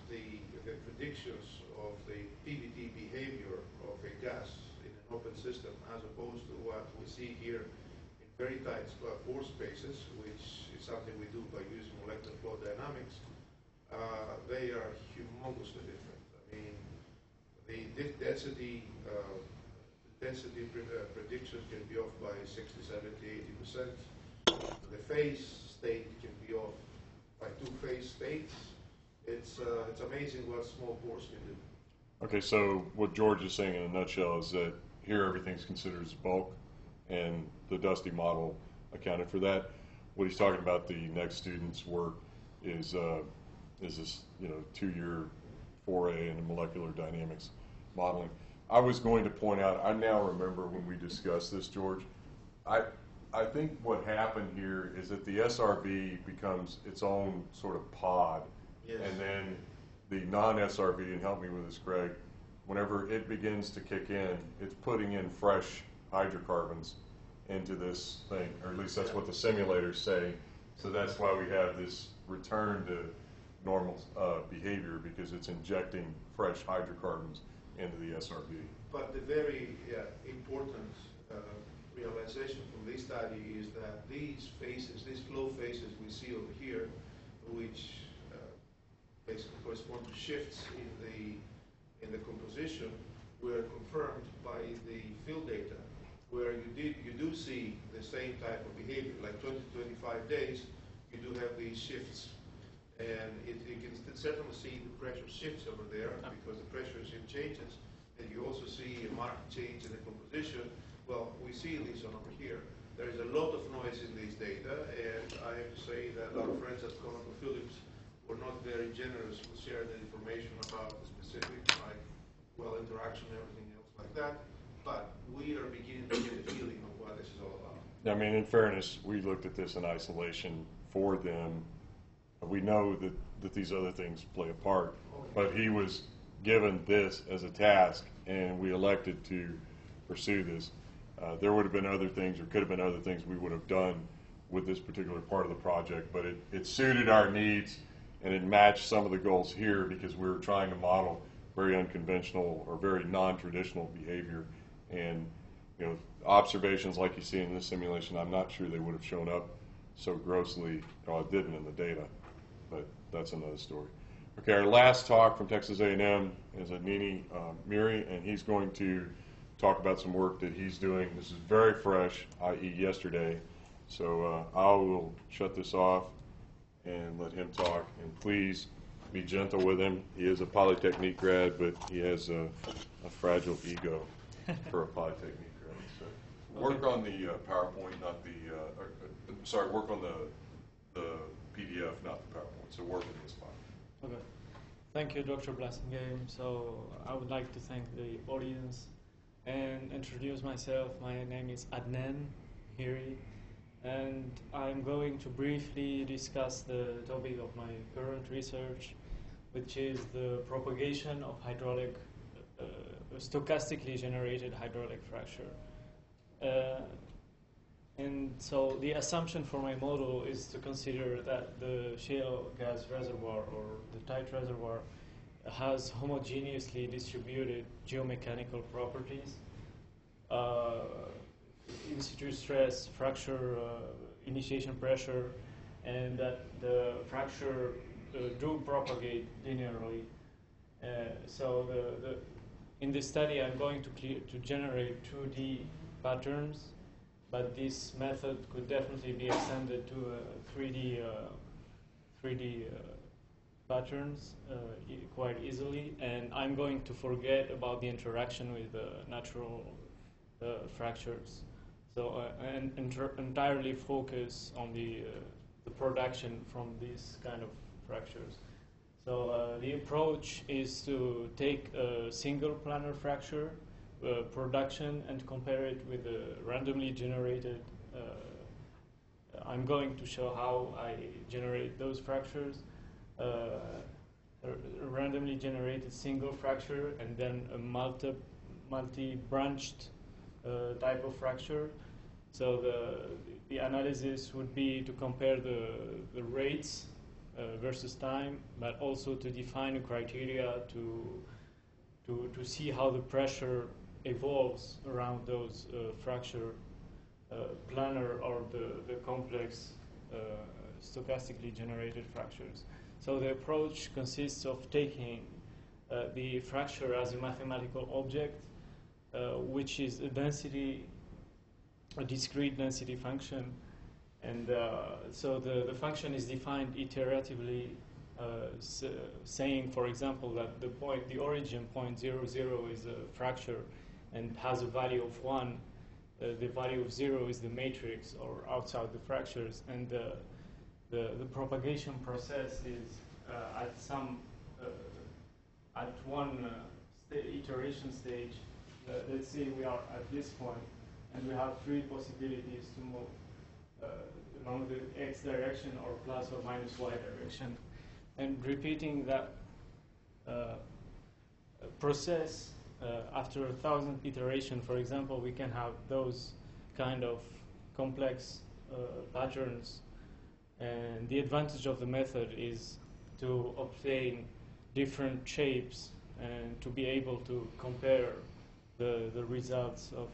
the predictions of the PVT behavior of a gas in an open system, as opposed to what we see here in very tight pore spaces, which is something we do by using molecular flow dynamics, they are humongously different. I mean, the density predictions can be off by 60, 70, 80%. The phase state can be off by 2 phase states. It's amazing what small pores can do. Okay, so what George is saying in a nutshell is that here everything's considered as bulk, and the Dusty model accounted for that. What he's talking about, the next student's work, is this 2-year foray into molecular dynamics modeling. I was going to point out, I now remember when we discussed this, George, I think what happened here is that the SRV becomes its own sort of pod, Yes. and then the non-SRV, and help me with this, Greg, whenever it begins to kick in, it's putting in fresh hydrocarbons into this thing, or at least that's what the simulators say. So that's why we have this return to normal behavior, because it's injecting fresh hydrocarbons into the SRV. But the very important realization from this study is that these phases, these flow phases we see over here, which basically correspond to shifts in the composition, were confirmed by the field data, where you do see the same type of behavior, like 20 to 25 days, you do have these shifts. And you can certainly see the pressure shifts over there because the pressure changes, and you also see a marked change in the composition. Well, we see this one over here. There is a lot of noise in these data, and I have to say that our friends at ConocoPhillips were not very generous with sharing the information about the specifics, like interaction and everything else like that. But we are beginning to get a feeling of what this is all about. I mean, in fairness, we looked at this in isolation for them. We know that these other things play a part, but he was given this as a task, and we elected to pursue this. There would have been other things, or could have been other things we would have done with this particular part of the project, but it suited our needs, and it matched some of the goals here because we were trying to model very unconventional or very non-traditional behavior. And observations like you see in this simulation, I'm not sure they would have shown up so grossly. It didn't in the data, but that's another story. Okay, our last talk from Texas A&M is Adnan Miri, and he's going to talk about some work that he's doing. This is very fresh, i.e. yesterday. So I will shut this off and let him talk. And please be gentle with him. He is a Polytechnique grad, but he has a fragile ego for a Polytechnique grad. So work on the PowerPoint, not the, work on the PDF, not the PowerPoint. So work in this file. Okay. Thank you, Dr. Blasingame. So I would like to thank the audience and introduce myself. My name is Adnan Hiri, and I'm going to briefly discuss the topic of my current research, which is the propagation of hydraulic, stochastically generated hydraulic fracture. And so the assumption for my model is to consider that the shale gas reservoir, or the tight reservoir, has homogeneously distributed geomechanical properties, in situ stress, fracture, initiation pressure, and that the fracture do propagate linearly. So in this study, I'm going to generate 2D patterns, but this method could definitely be extended to 3D patterns quite easily. And I'm going to forget about the interaction with natural fractures. So and entirely focus on the production from these kind of fractures. So the approach is to take a single planar fracture production and compare it with a randomly generated I'm going to show how I generate those fractures. A randomly generated single fracture and then a multi-branched type of fracture. So the analysis would be to compare the rates versus time, but also to define a criteria to see how the pressure evolves around those fracture planar or the complex stochastically generated fractures. So the approach consists of taking the fracture as a mathematical object, which is a discrete density function. And so the function is defined iteratively, saying, for example, that the origin point 0, 0 is a fracture and has a value of 1. The value of 0 is the matrix or outside the fractures, and the propagation process is at one iteration stage. Let's say we are at this point, and we have 3 possibilities to move along the x direction or plus or minus y direction, and repeating that process after 1,000 iterations, for example, we can have those kind of complex patterns. And the advantage of the method is to obtain different shapes and to be able to compare the results of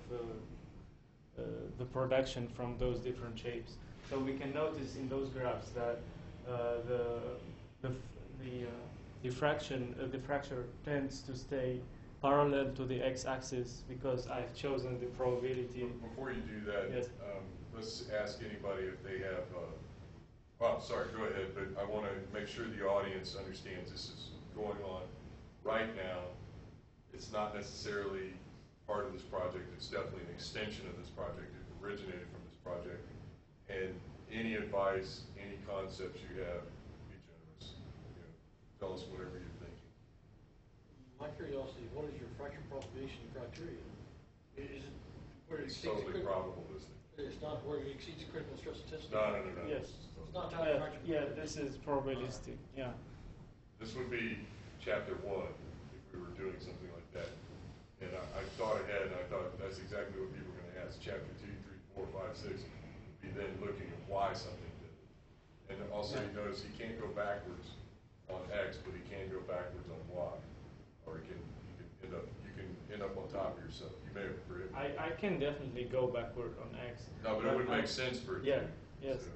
the production from those different shapes. So we can notice in those graphs that the fracture tends to stay parallel to the x-axis because I've chosen the probability. Before you do that, yes. Let's ask anybody if they have. Well, sorry, go ahead, but I want to make sure the audience understands this is going on right now. It's not necessarily part of this project. It's definitely an extension of this project. It originated from this project. And any advice, any concepts you have, be generous. Tell us whatever you're thinking. My curiosity, what is your fracture propagation criteria? Is it where it It's exceeds totally probabilistic. It's not where it exceeds critical stress intensity? No. Yes. It's not tied to fracture. Yeah, this is probabilistic. Yeah. This would be chapter 1 if we were doing something like that. And I thought ahead, and I thought that's exactly what people were going to ask. Chapter 2, 3, 4, 5, 6 would be then looking at why something did it. And also you notice he can't go backwards on X, but he can go backwards on Y. Or you can end up on top of yourself. You may have predicted. I can definitely go backward on X. No, but it would make sense for it. Yeah, to. yes. So,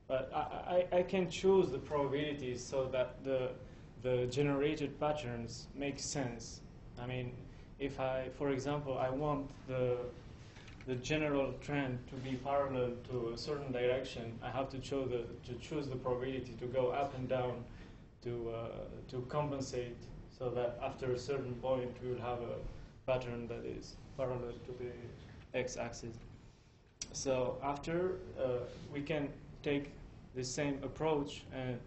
But I can choose the probabilities so that the generated patterns make sense. I mean, if for example, I want the general trend to be parallel to a certain direction, I have to choose the probability to go up and down to compensate, so that after a certain point we will have a pattern that is parallel to the x-axis. So after we can take the same approach and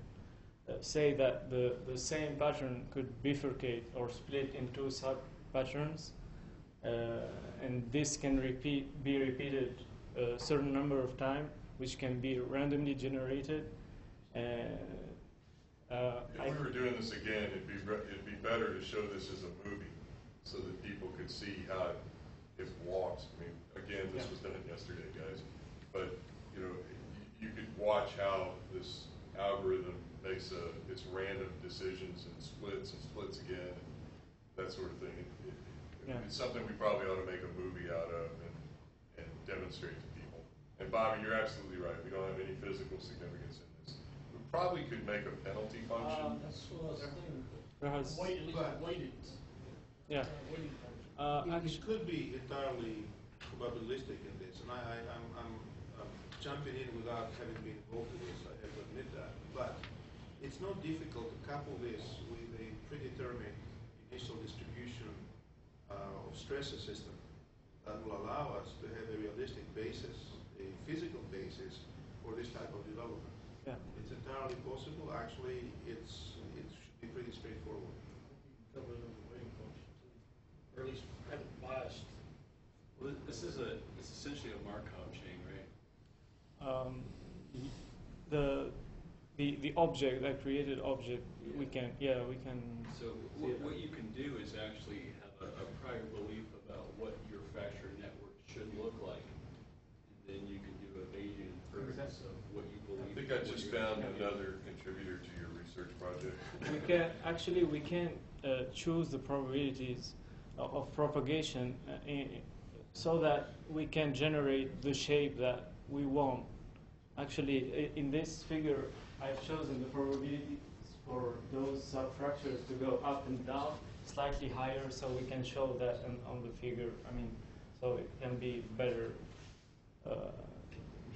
say that the same pattern could bifurcate or split into sub-patterns, and this can be repeated a certain number of times, which can be randomly generated. if we were doing this again, it'd be better to show this as a movie so that people could see how it walks. I mean, again, this was done yesterday, guys, but you could watch how this algorithm makes its random decisions and splits again, and that sort of thing. It's something we probably ought to make a movie out of and demonstrate to people. And Bobby, you're absolutely right. We don't have any physical significance in this. We probably could make a penalty function. That's what I was thinking. Perhaps. At least weighted. Yeah. Weighted function. It could be entirely probabilistic in this, and I'm jumping in without having been involved in this, I have to admit that. But it's not difficult to couple this with a predetermined initial distribution of stresses system that will allow us to have a realistic basis, a physical basis for this type of development. Yeah. It's entirely possible. Actually, it should be pretty straightforward. Cover it under weighting function too, or at least have it biased. Well, it's essentially a Markov chain, right? the object, that created object, we can. So what you can do is actually have a prior belief about what your fracture network should look like, and then you can do a Bayesian inference of what you believe. I think I just found another contributor to your research project. We can choose the probabilities of propagation so that we can generate the shape that we want. Actually, in this figure, I've chosen the probabilities for those subfractures to go up and down slightly higher, so we can show that on the figure. I mean, so it can be better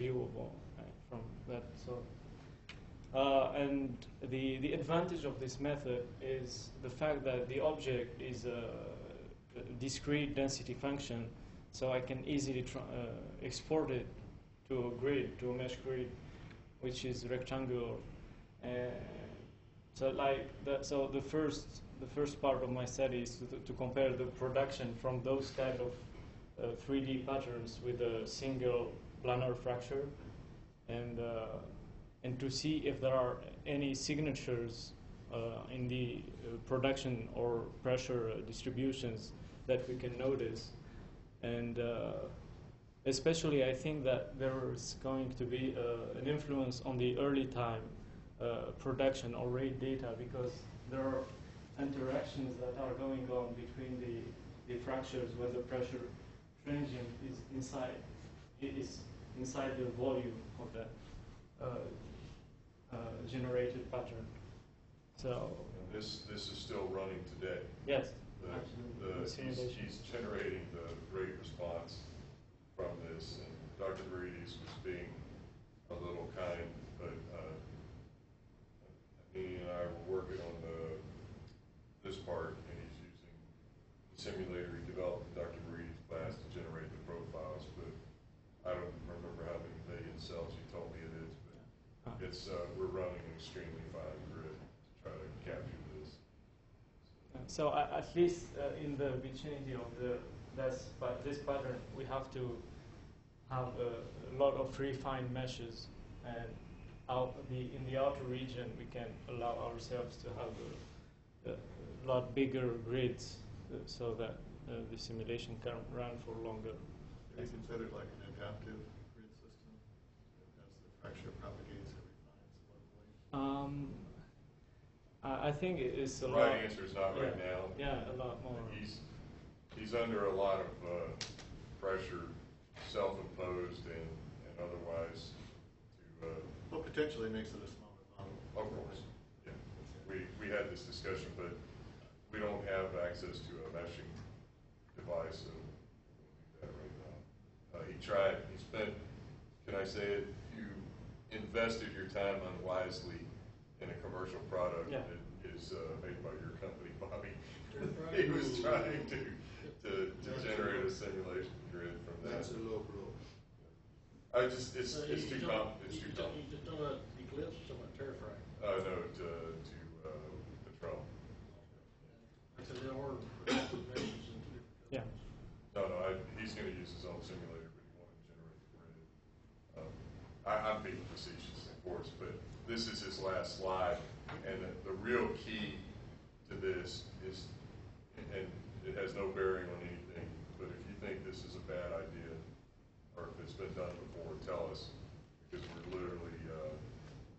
viewable from that. So, and the advantage of this method is the fact that the object is a discrete density function, so I can easily export it to a grid, to a mesh grid, which is rectangular. So the first part of my study is to compare the production from those kind of 3D patterns with a single planar fracture, and to see if there are any signatures in the production or pressure distributions that we can notice. And especially, I think that there is going to be an influence on the early time production or rate data, because there are interactions that are going on between the fractures when the pressure transient is inside the volume of that generated pattern. So And this is still running today. yes, He's generating the rate response from this, and Dr. Verides was being a little kind, but he and I were working on this part, and he's using the simulator he developed in Dr. Verides' class to generate the profiles, but I don't remember how many million cells he told me it is, but it's we're running an extremely fine grid to try to capture this. So at least in the vicinity of this pattern, we have to have a lot of refined meshes, and in the outer region, we can allow ourselves to have a lot bigger grids, so that the simulation can run for longer. Can you consider it like an adaptive grid system as the fracture propagates it refines locally? I think it's a The lot. right answer is not right now. Yeah, a lot more. He's under a lot of pressure, self-imposed and otherwise, to Well, potentially makes it a smaller model. of course. Yeah, we had this discussion, but we don't have access to a meshing device, so we don't do that right now. He tried. He spent. Can I say it? You invested your time unwisely in a commercial product that is made by your company, Bobby. He was trying to generate a simulation grid from that. That's a low blow. It's too complicated. You just don't want Eclipse, so about Terrafrac. No, to Patron. Because there are adaptive meshes in two different Yeah. companies. No, he's going to use his own simulator, but he wanted to generate the grid. I'm being facetious, of course, but this is his last slide, and the real key to this is, and it has no bearing on anything, but if you think this is a bad idea, or if it's been done before, tell us, because we're literally,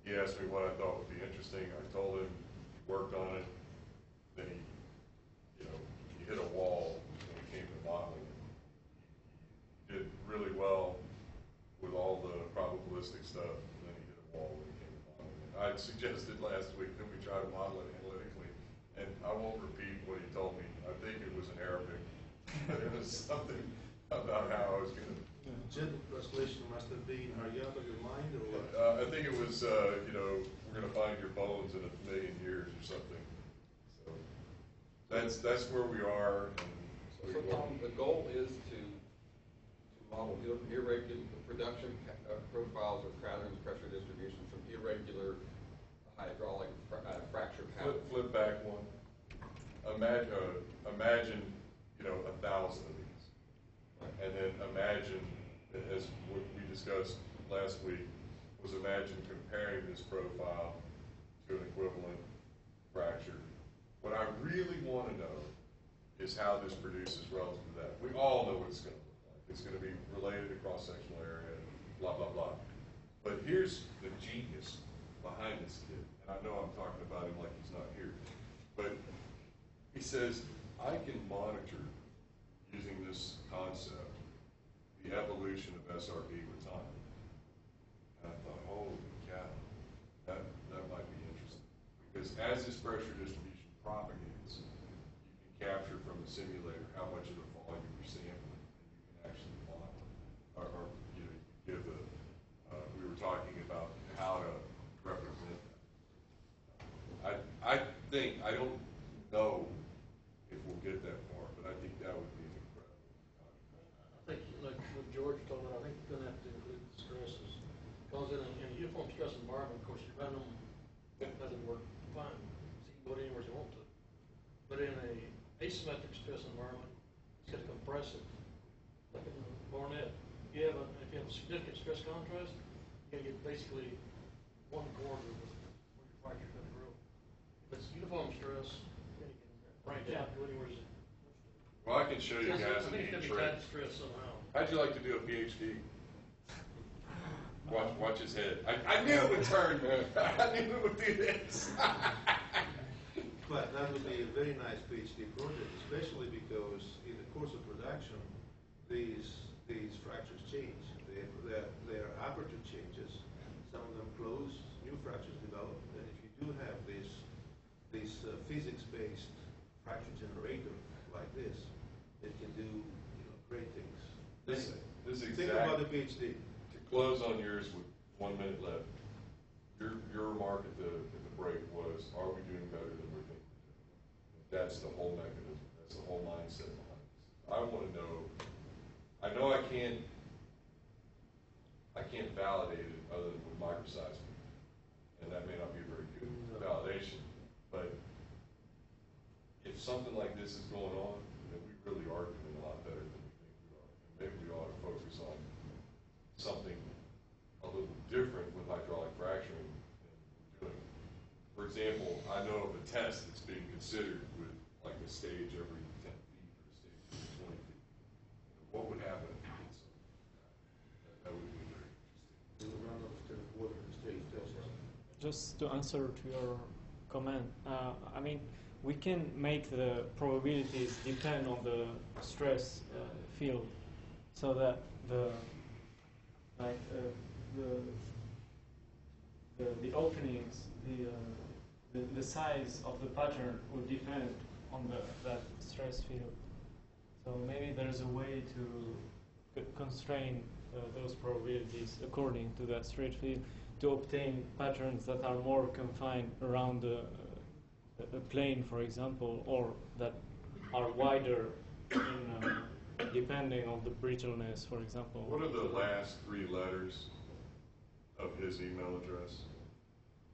he asked me what I thought would be interesting. I told him, he worked on it, then he hit a wall when it came to modeling. He did really well with all the probabilistic stuff, and then he hit a wall when it came to modeling. And I suggested last week that we try to model it analytically, and I won't repeat what he told me. I think it was in Arabic, but it was something about how I was going to. General translation must have been, are you out of your mind or what? I think it was, we're going to find your bones in 1,000,000 years or something. So that's where we are. And So Tom, the goal is to model irregular production profiles of patterns, pressure distribution from irregular hydraulic fracture patterns. Flip back one. Imagine 1,000 of these, and then imagine, as we discussed last week, was imagine comparing this profile to an equivalent fracture. What I really want to know is how this produces relative to that. We all know what it's going to look like. It's going to be related to cross-sectional area, blah, blah, blah. But here's the genius behind this kid. And I know I'm talking about him like he's not here. But he says, I can monitor, using this concept, the evolution of SRB with time. And I thought, holy cow, that might be interesting. Because as this pressure distribution propagates, you can capture from the simulator how much of the volume you're sampling, and you can actually model it. Or you know, you give a, we were talking about how to represent that. I don't know if we'll get that far, but I think that would be incredible. I think, like what George told me, I think you're gonna have to include the stresses. Because in a uniform stress environment, of course, your random doesn't work fine. So you can go anywhere you want to. But in a asymmetric stress environment, it's got to compress it. Like in the Barnett, if you have a significant stress contrast, you're gonna get basically one corner with where your fracture's gonna grow. If it's uniform stress, then you can branch out to anywhere you want to. Well, I can show you guys I a think it's neat gonna be tied trick. to stress somehow. How'd you like to do a PhD? Watch his head. I knew it would turn, man. I knew it would do this. But that would be a very nice PhD project, especially because in the course of production, these fractures change. Their aperture changes. Some of them close, new fractures develop. And if you do have this physics-based fracture generator like this, it can do great things. This is Think about the PhD. To close on yours with 1 minute left, your remark at the break was, are we doing better than we're thinking we're doing? That's the whole mechanism. That's the whole mindset behind this. I want to know, I know I can't validate it other than with microsizing. And that may not be a very good validation. But if something like this is going on, then we really are doing a lot better than we think we are. And maybe we ought to focus on something a little different with hydraulic fracturing than we're doing. For example, I know of a test that's being considered with like a stage every 10 feet or a stage every 20 feet. What would happen if you did something like that? That would be very interesting. The run of the water in stage tests. Just to answer to your comment, I mean, we can make the probabilities depend on the stress field, so that the openings, the size of the pattern will depend on that stress field. So maybe there's a way to constrain those probabilities according to that stress field to obtain patterns that are more confined around a plane, for example, or that are wider depending on the brittleness, for example. What are the last 3 letters of his email address?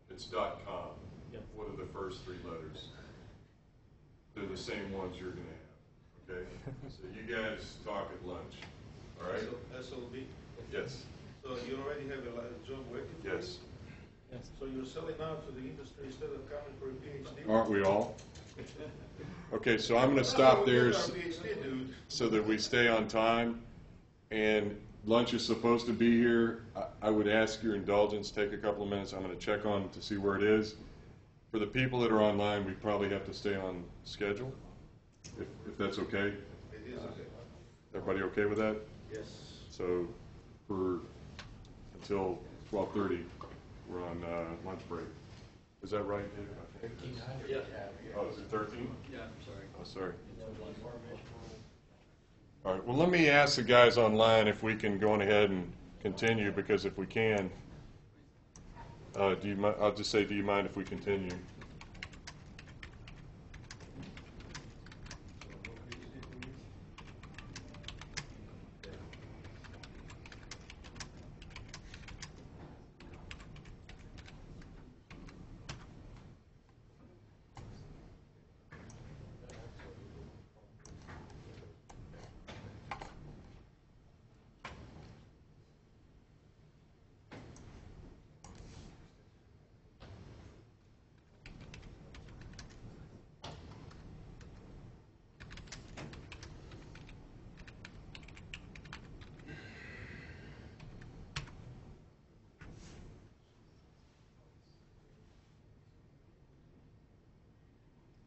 It's .com. Yep. What are the first 3 letters? They're the same ones you're going to have, okay? So you guys talk at lunch, all right? SLB. Yes. So you already have a job working for you? Yes. Yes. So you're selling out to the industry instead of coming for a PhD? Aren't we all? Okay, so I'm going to stop there PhD, dude. so that we stay on time. And lunch is supposed to be here. I would ask your indulgence, take a couple of minutes. I'm going to check on to see where it is. For the people that are online, we probably have to stay on schedule, if that's okay. It is okay. Everybody okay with that? Yes. So until 12:30, we're on lunch break. Is that right, David? I think. Yeah. Oh, is it 13? Yeah, I'm sorry. Oh, sorry. All right, well, let me ask the guys online if we can go on ahead and continue, because if we can, I'll just say, do you mind if we continue?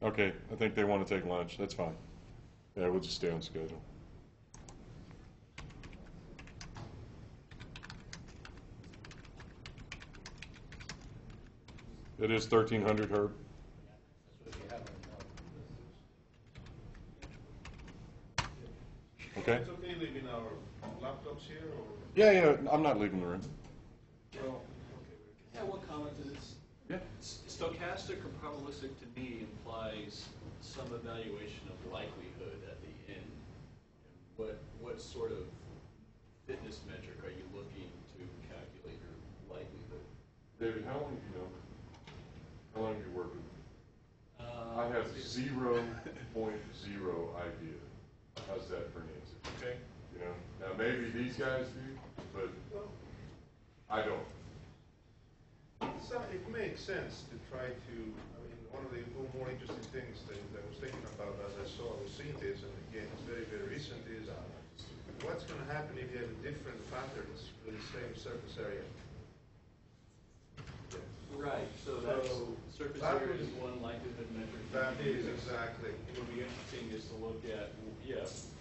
Okay, I think they want to take lunch. That's fine. Yeah, we'll just stay on schedule. It is 1,300, Herb. That's what you have in the Okay. It's okay leaving our laptops here, or? Yeah, I'm not leaving the room. Well, Yeah, one comment to this. Yeah. Stochastic or probabilistic to me implies some evaluation of likelihood at the end. And what sort of fitness metric are you looking to calculate your likelihood? David, how long have you known? How long have you worked with me? I have 0.0 idea. How's that for an answer? Okay. You know, now maybe these guys do, but I don't. So it makes sense to try to, I mean, one of the more interesting things that I was thinking about as I was seeing this, and again, it's very, very recent, is what's going to happen if you have different patterns for the same surface area? Right, so that's, surface area is one likelihood metric. That is exactly. It would be interesting is to look at,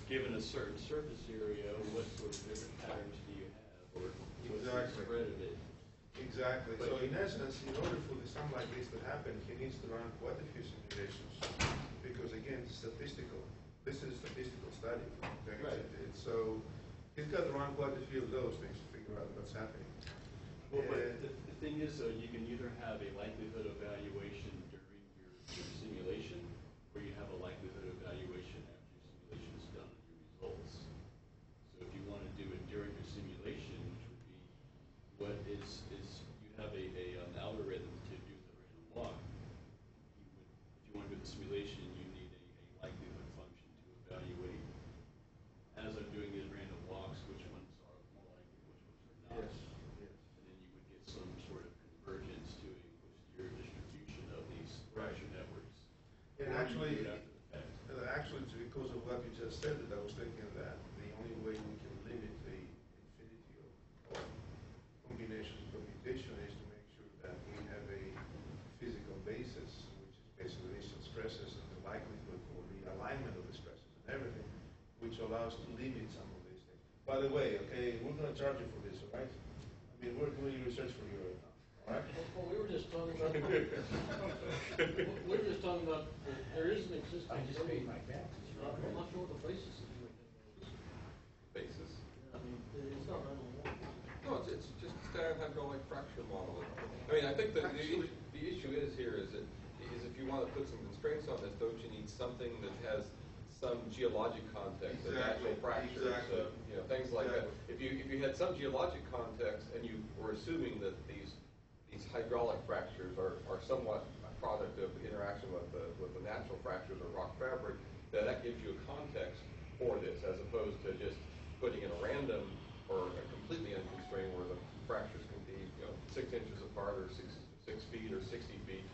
given a certain surface area, what sort of different patterns do you have, or what's the spread of it? Exactly. So in essence, in order for something like this to happen, he needs to run quite a few simulations, because again, it's statistical. This is a statistical study. Okay? Right. So he's got to run quite a few of those things to figure out what's happening. Well, but the thing is, though, you can either have a likelihood evaluation during your simulation, or you have a likelihood evaluation after your simulation is done and your results. So if you want to do it during your simulation, which would be what is you have an algorithm to do the random walk. If you want to do the simulation, you need a likelihood function to evaluate, as I'm doing these random walks, which ones are more likely, which ones are not. Yes. And then you would get some sort of convergence to a posterior distribution of these fracture networks. And Or actually, you do it after the fact. Actually, it's because of what you just said that I was thinking that the only way we can limit the infinity of combinations of computation is to make sure that we have a physical basis, which is basically initial stresses and the likelihood for the alignment of the stresses and everything, which allows to limit some of these things. By the way, okay, we're going to charge you for this, all right? I mean, we're doing research for you right now, all right? Well, we were just talking about, there is an existing. I just paid my taxes. I'm not sure what the basis of anything is. Basis. I mean, it's not random walk. No, it's just standard hydraulic fracture modeling. I mean, I think the issue is here is if you want to put some constraints on this, don't you need something that has some geologic context of Exactly, actual fractures? exactly. You know, things like that. If you had some geologic context and you were assuming that these hydraulic fractures are somewhat a product of interaction with the natural fractures of rock fabric, that gives you a context for this, as opposed to just putting in a random or a completely unconstrained where the fractures can be 6 inches apart or 6 feet or 60 feet.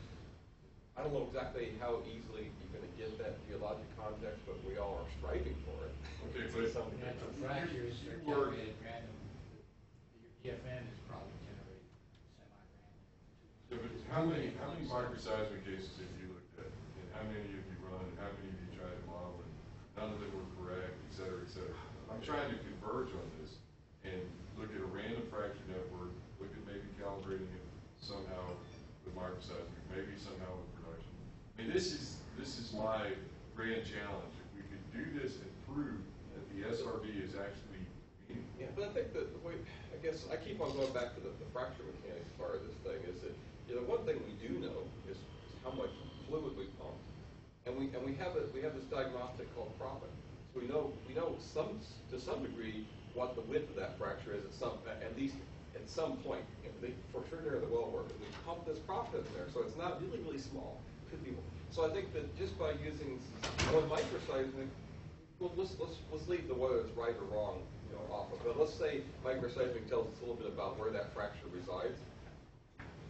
I don't know exactly how easily you're going to get that geologic context, but we all are striving for it. Okay, but Natural fractures are generated random. Your DFN is probably generated semi-random. Yeah, but how many microseismic cases have you looked at? And how many have you run? And how many have you tried to model? And none of them were correct, et cetera, et cetera. I'm trying to converge on this and look at a random fracture network, look at maybe calibrating it somehow with microseismic, maybe somehow with production. I mean, this is my grand challenge. If we could do this and prove that the SRV is actually meaningful. Yeah, but I think that the way, I guess, I keep on going back to the fracture mechanics part of this thing is that, one thing we do know is how much fluid we pump. And we have this diagnostic called profit. So we know to some degree what the width of that fracture is at least at some point. For sure during the well work, we pump this profit in there, so it's not really, really small. It could be more. So I think that just by using one microseismic, well, let's leave the whether it's right or wrong, off of it. Let's say microseismic tells us a little bit about where that fracture resides.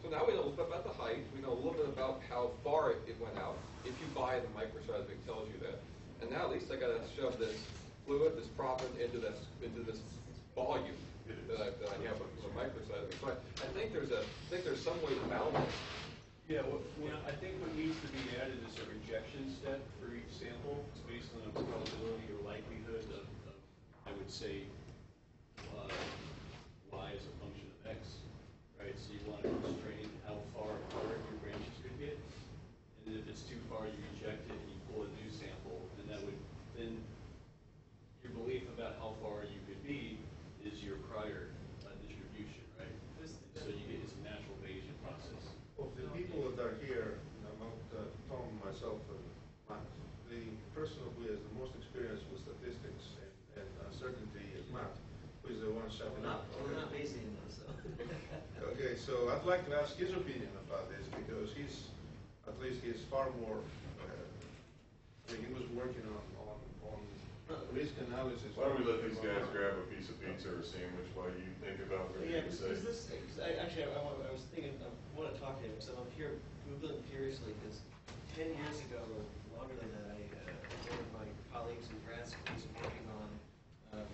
So now we know a little bit about the height. We know a little bit about how far it went out. If you buy the microseismic, tells you that. And now at least I got to shove this fluid, this proppant into this volume that I have with microseismic. So I think there's some way to balance Yeah, I think what needs to be added is a rejection step for each sample based on a probability or likelihood of I would say, y is a function of x, right? So you want to constrain how far apart your branches could get, and then if it's too far, you reject it and you pull a new sample, and that would then your belief about how far you could be is your prior distribution, right? So you get this natural Bayesian process. Of the people that are here, not Tom, myself, and Matt, the person who has the most experience with statistics and uncertainty is Matt, who is the one shouting out. We're not Bayesian though, so. Okay, so I'd like to ask his opinion about this because at least he's far more, he was working on risk analysis. Why don't we let these guys grab a piece of pizza or a sandwich while you think about what you're going to say? I was thinking, I want to talk to him, so I'm here Googling furiously because 10 years ago, or longer than that, one of my colleagues in grad school was working on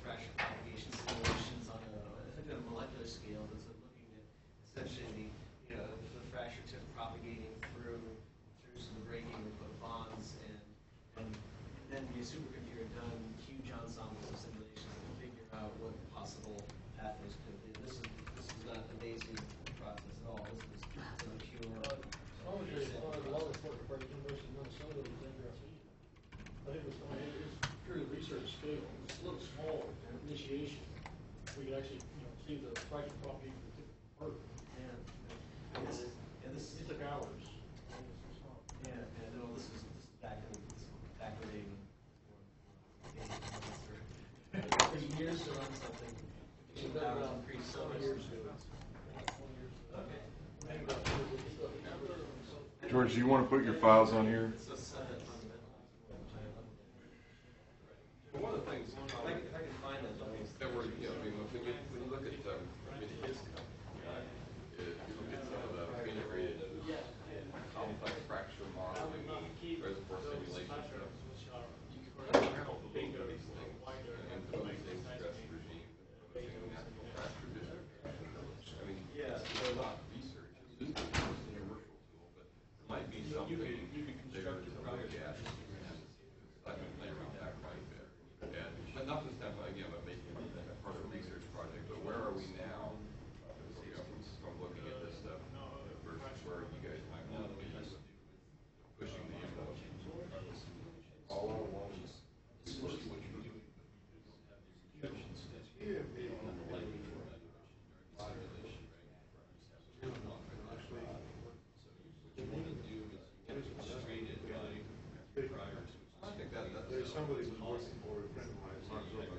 fracture propagation simulations on a molecular scale that's looking at essentially the fracture tip propagating through some breaking of bonds and then the supercomputer done huge ensembles of simulations to figure out what possible pathways could be. This is not a Bayesian process at all. This is sort of pure. A lot of the work by the University of Minnesota was in I think it was purely research scale. It's a little small initiation. We could actually see the fracture propagating from the tip of the part. Yeah. This took hours. Yeah, no, this is back in the day. For years to run something. Pretty years ago. Okay. George, do you want to put your files on here? But one of the things, if I can find that, that we're, when you look at his if you look at some of the integrated complex fracture modeling, reservoir simulation stuff, you can bingo these things and imposing stress regime, imposing natural fracture distribution. I mean, it's not research, it's just a commercial tool, but it might be something You can construct your prior project. gas. I can play around that right there. But not to stand by again, but making it part of a research project. But where are we now? From looking at this stuff versus where you guys might want to be pushing the envelope. All on one. Essentially what you're doing, but you just have these rejection steps. Yeah. On the likely for evaluation during the simulation, right? So what you want to do is you want to constrain it by prior to. I think that's There's somebody who's working for a friend of mine, Marcellus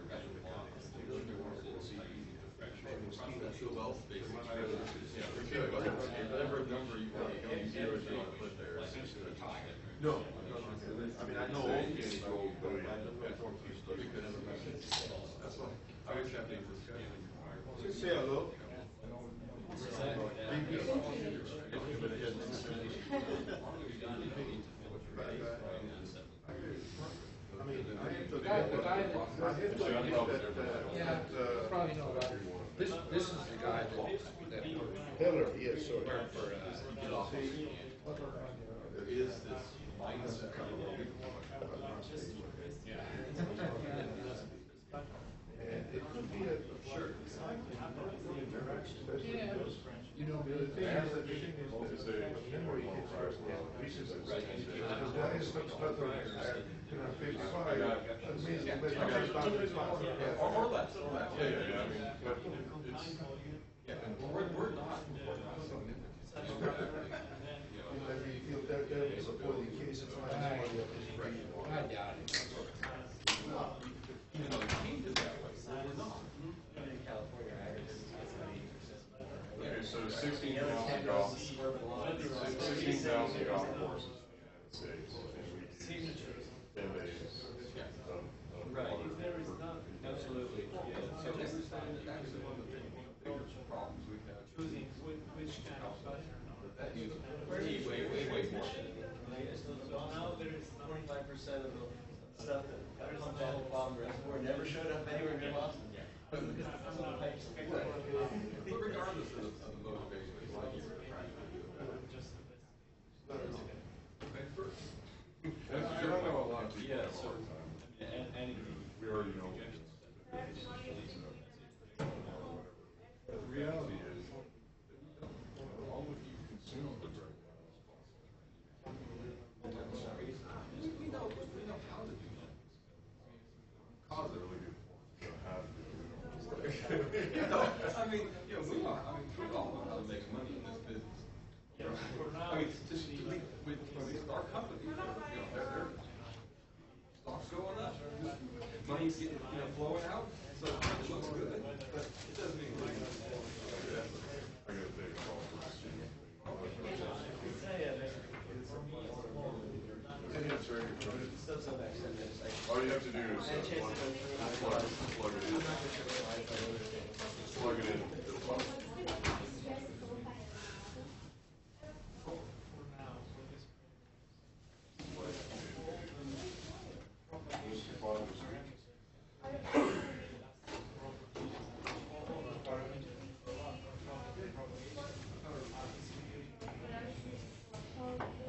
whatever number you want to put there. No. I mean, I know all these people, but I don't know for people. That's what I was having a discussion. Just say hello. Probably know about it. This is the guy that Heller, yes, sorry. For there is this mindset. And it could be a sure. You know, the thing is that memory hits us now. The guy is much better than 55. Amazing, but Or less. Yeah. I mean, but it's, we're not. Maybe you feel that there is a point in case it's not. I doubt it. Even though it came to that way, so we're not. In California, Okay, so 16,000 golf courses in the United States, and we use 10 days of Right. Absolutely. So this is actually one of the bigger problems we've had. Choosing which kind of structure. That is way more. Now there's 25% of the stuff that comes out of the bottom reservoir never showed up anywhere near Boston. But regardless of the motivation, it's like you're trying to do it better. out to you Yeah, all so, the time. adding We already know. The reality is, all of you consume the right now is we know how to do that. Cause a really good point. You know how to do it. We all know how to make money in this business. I mean, just with our company, their stock's going up, money's getting, flowing out, so it looks good, but it doesn't mean I gotta take a call for this. All you have to do is plug it in. Plug it in. It'll pop.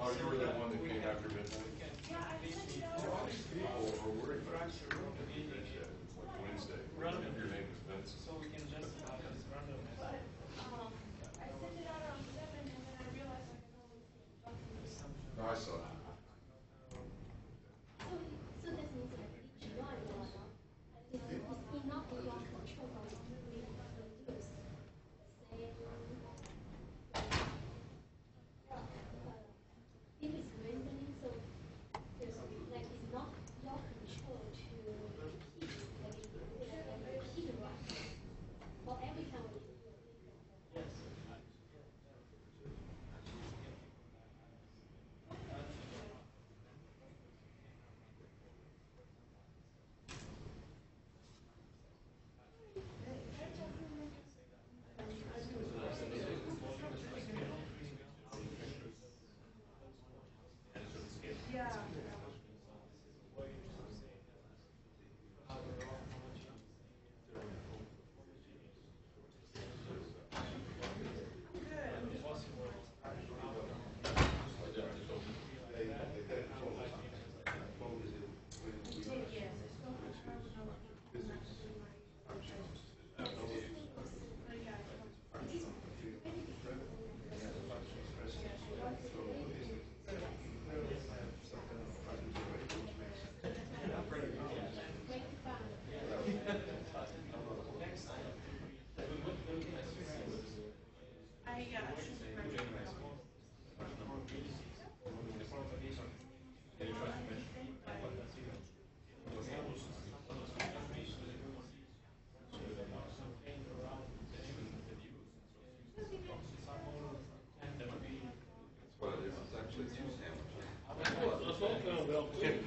Oh, you were the one that came after midnight? People are worried about this. Like Wednesday. Your name was Vince. So we can justify this randomness. I sent it out around 7 and then I realized I could only see documents. No, I saw it. So that means that it's not enough in your control of moving the loose. If it's rendering, so there's like it's not your control to keep it right. For every time we do it. Yes. Well, it's actually two sandwiches.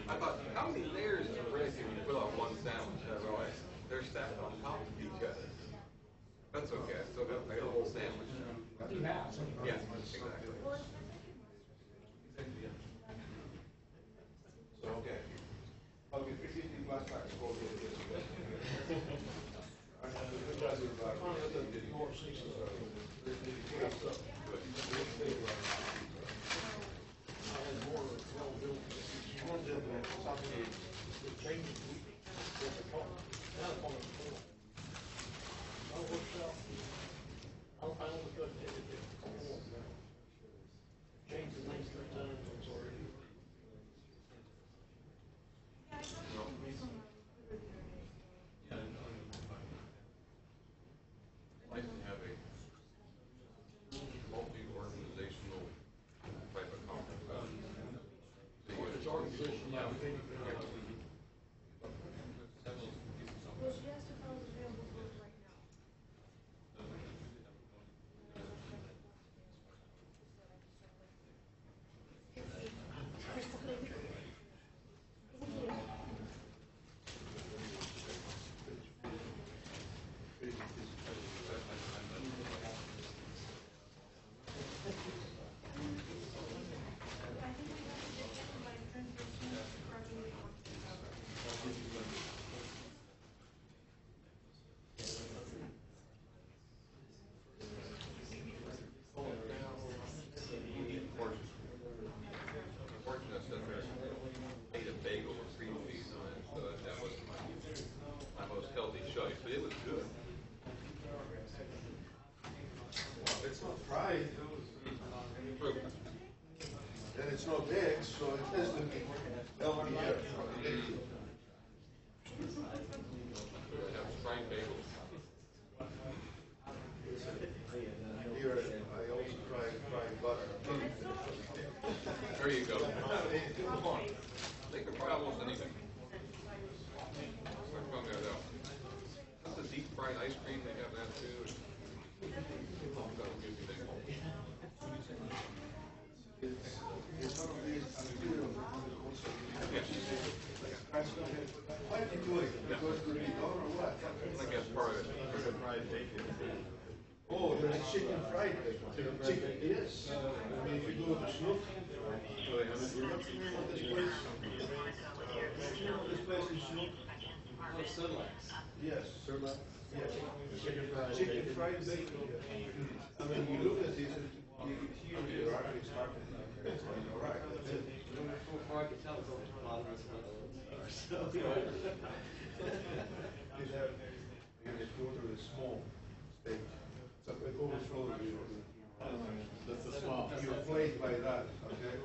I thought, how many layers of bread can you put on one sandwich? They're stacked on top of each other. That's okay. I still got a whole sandwich now. Yeah, exactly. So, okay. Okay, 350 plus tax code. Change the names 3 times, I'm sorry. Nice to have a multi-organizational type of conference. It's organizational. Yeah. Was just about available for right now. I think I have to get my transcription gradually on. study, so it was good. It's not fried, and it's not eggs, so it has to be healthier. Have fried bagels. Here, I also tried fried butter. There you go. Come on. They can fry almost anything. From there, though. That's the deep fried ice cream. They have that too. Why do you do it? Because you don't or what? I think that's part of it. Fried bacon. Oh, there's chicken fried bacon. Chicken, yes. I mean, if you go to Snoop, So they have it here? what's the name of this place? What's the name of this place in Snoop? Yes. Yes. Chicken fried bacon. I mean, you look at this, and you hear your arteries starting. It's like, all right, that's it. Before I could tell, it's only a lot of us. So, You have, you just go to the small stage. So it overflows you. That's the small. You're played by that, okay?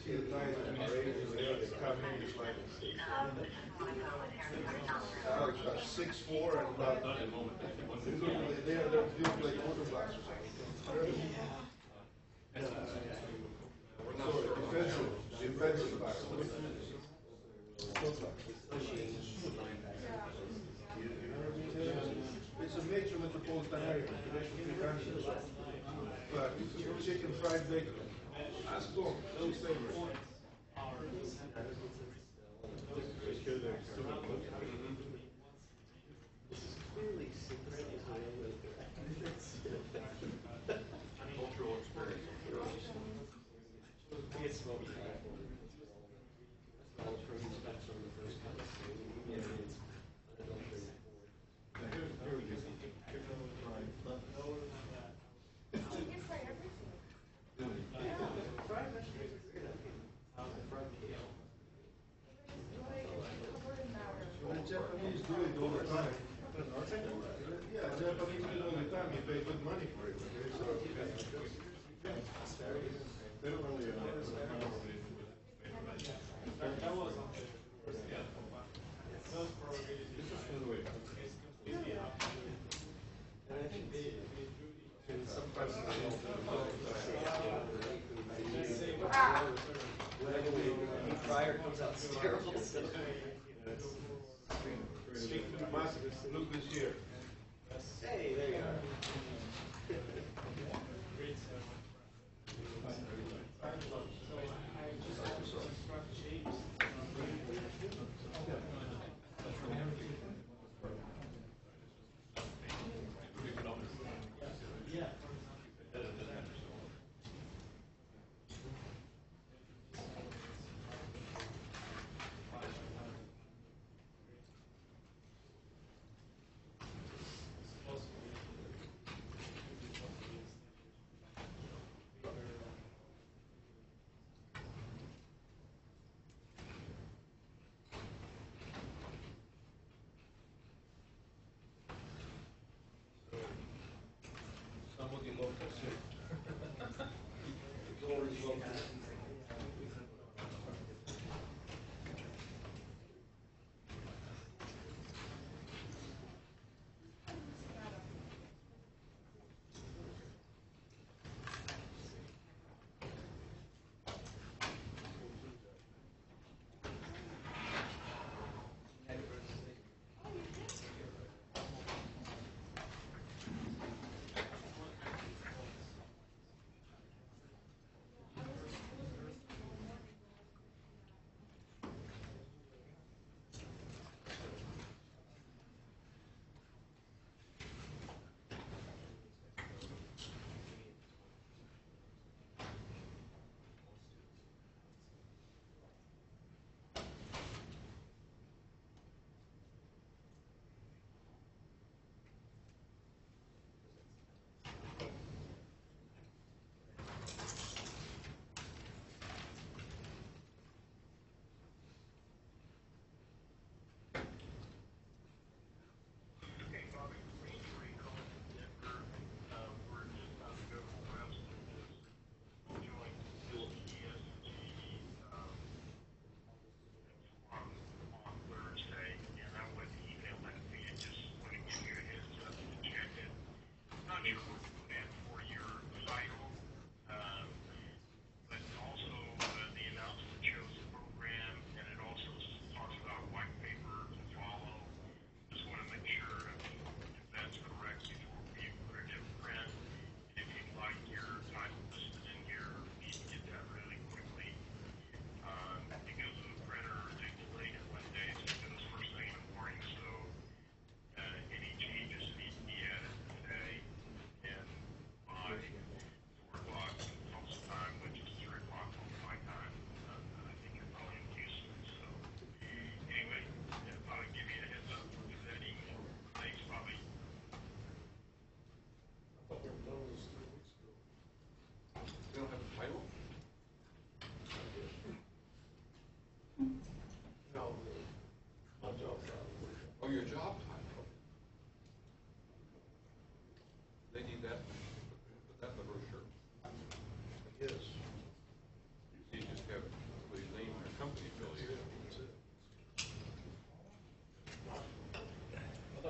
See the guys that are able to there, they come in, it's like 6'4" and about, they are built like motorbikes. So defensive back. It's a major metropolitan area, but chicken fried bacon. Ask them, those favorites. clearly secret is the way Cultural experience. we get smoked for all from the spectrum of the first couple. Yeah, it's unadulterated forward. Fried vegetables are good. Fried kale. The Japanese do it all the time. Yeah, Japanese do it all the time. You pay good money for it. Okay? So, They don't really, And I think in some parts of the world, whenever the meat fryer comes out sterile. So. look this here. Hey, there you are.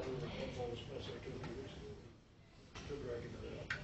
almost messed up 2 or 3 weeks ago. Took her out to that.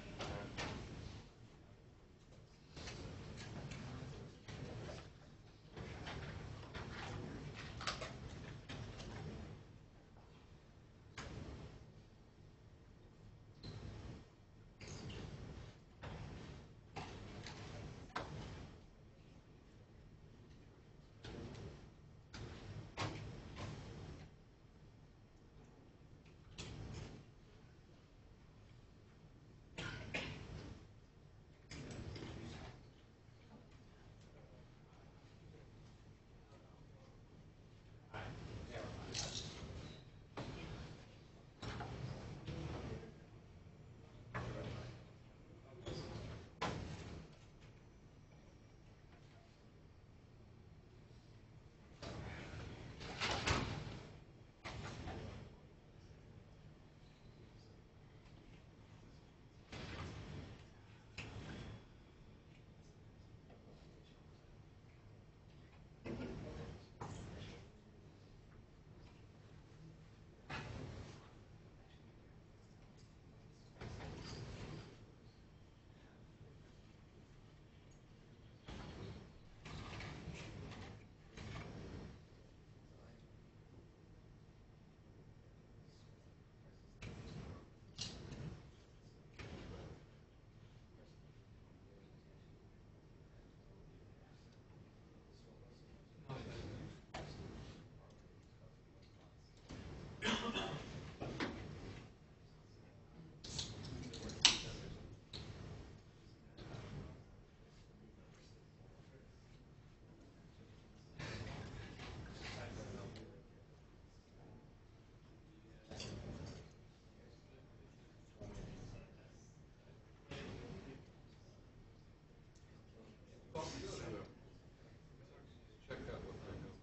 Check out what they know.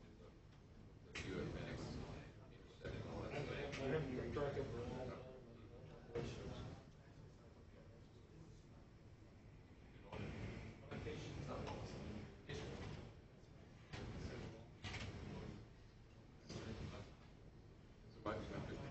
The geomechanical intersect and all that stuff. I have to track it for a long time. Somebody's got to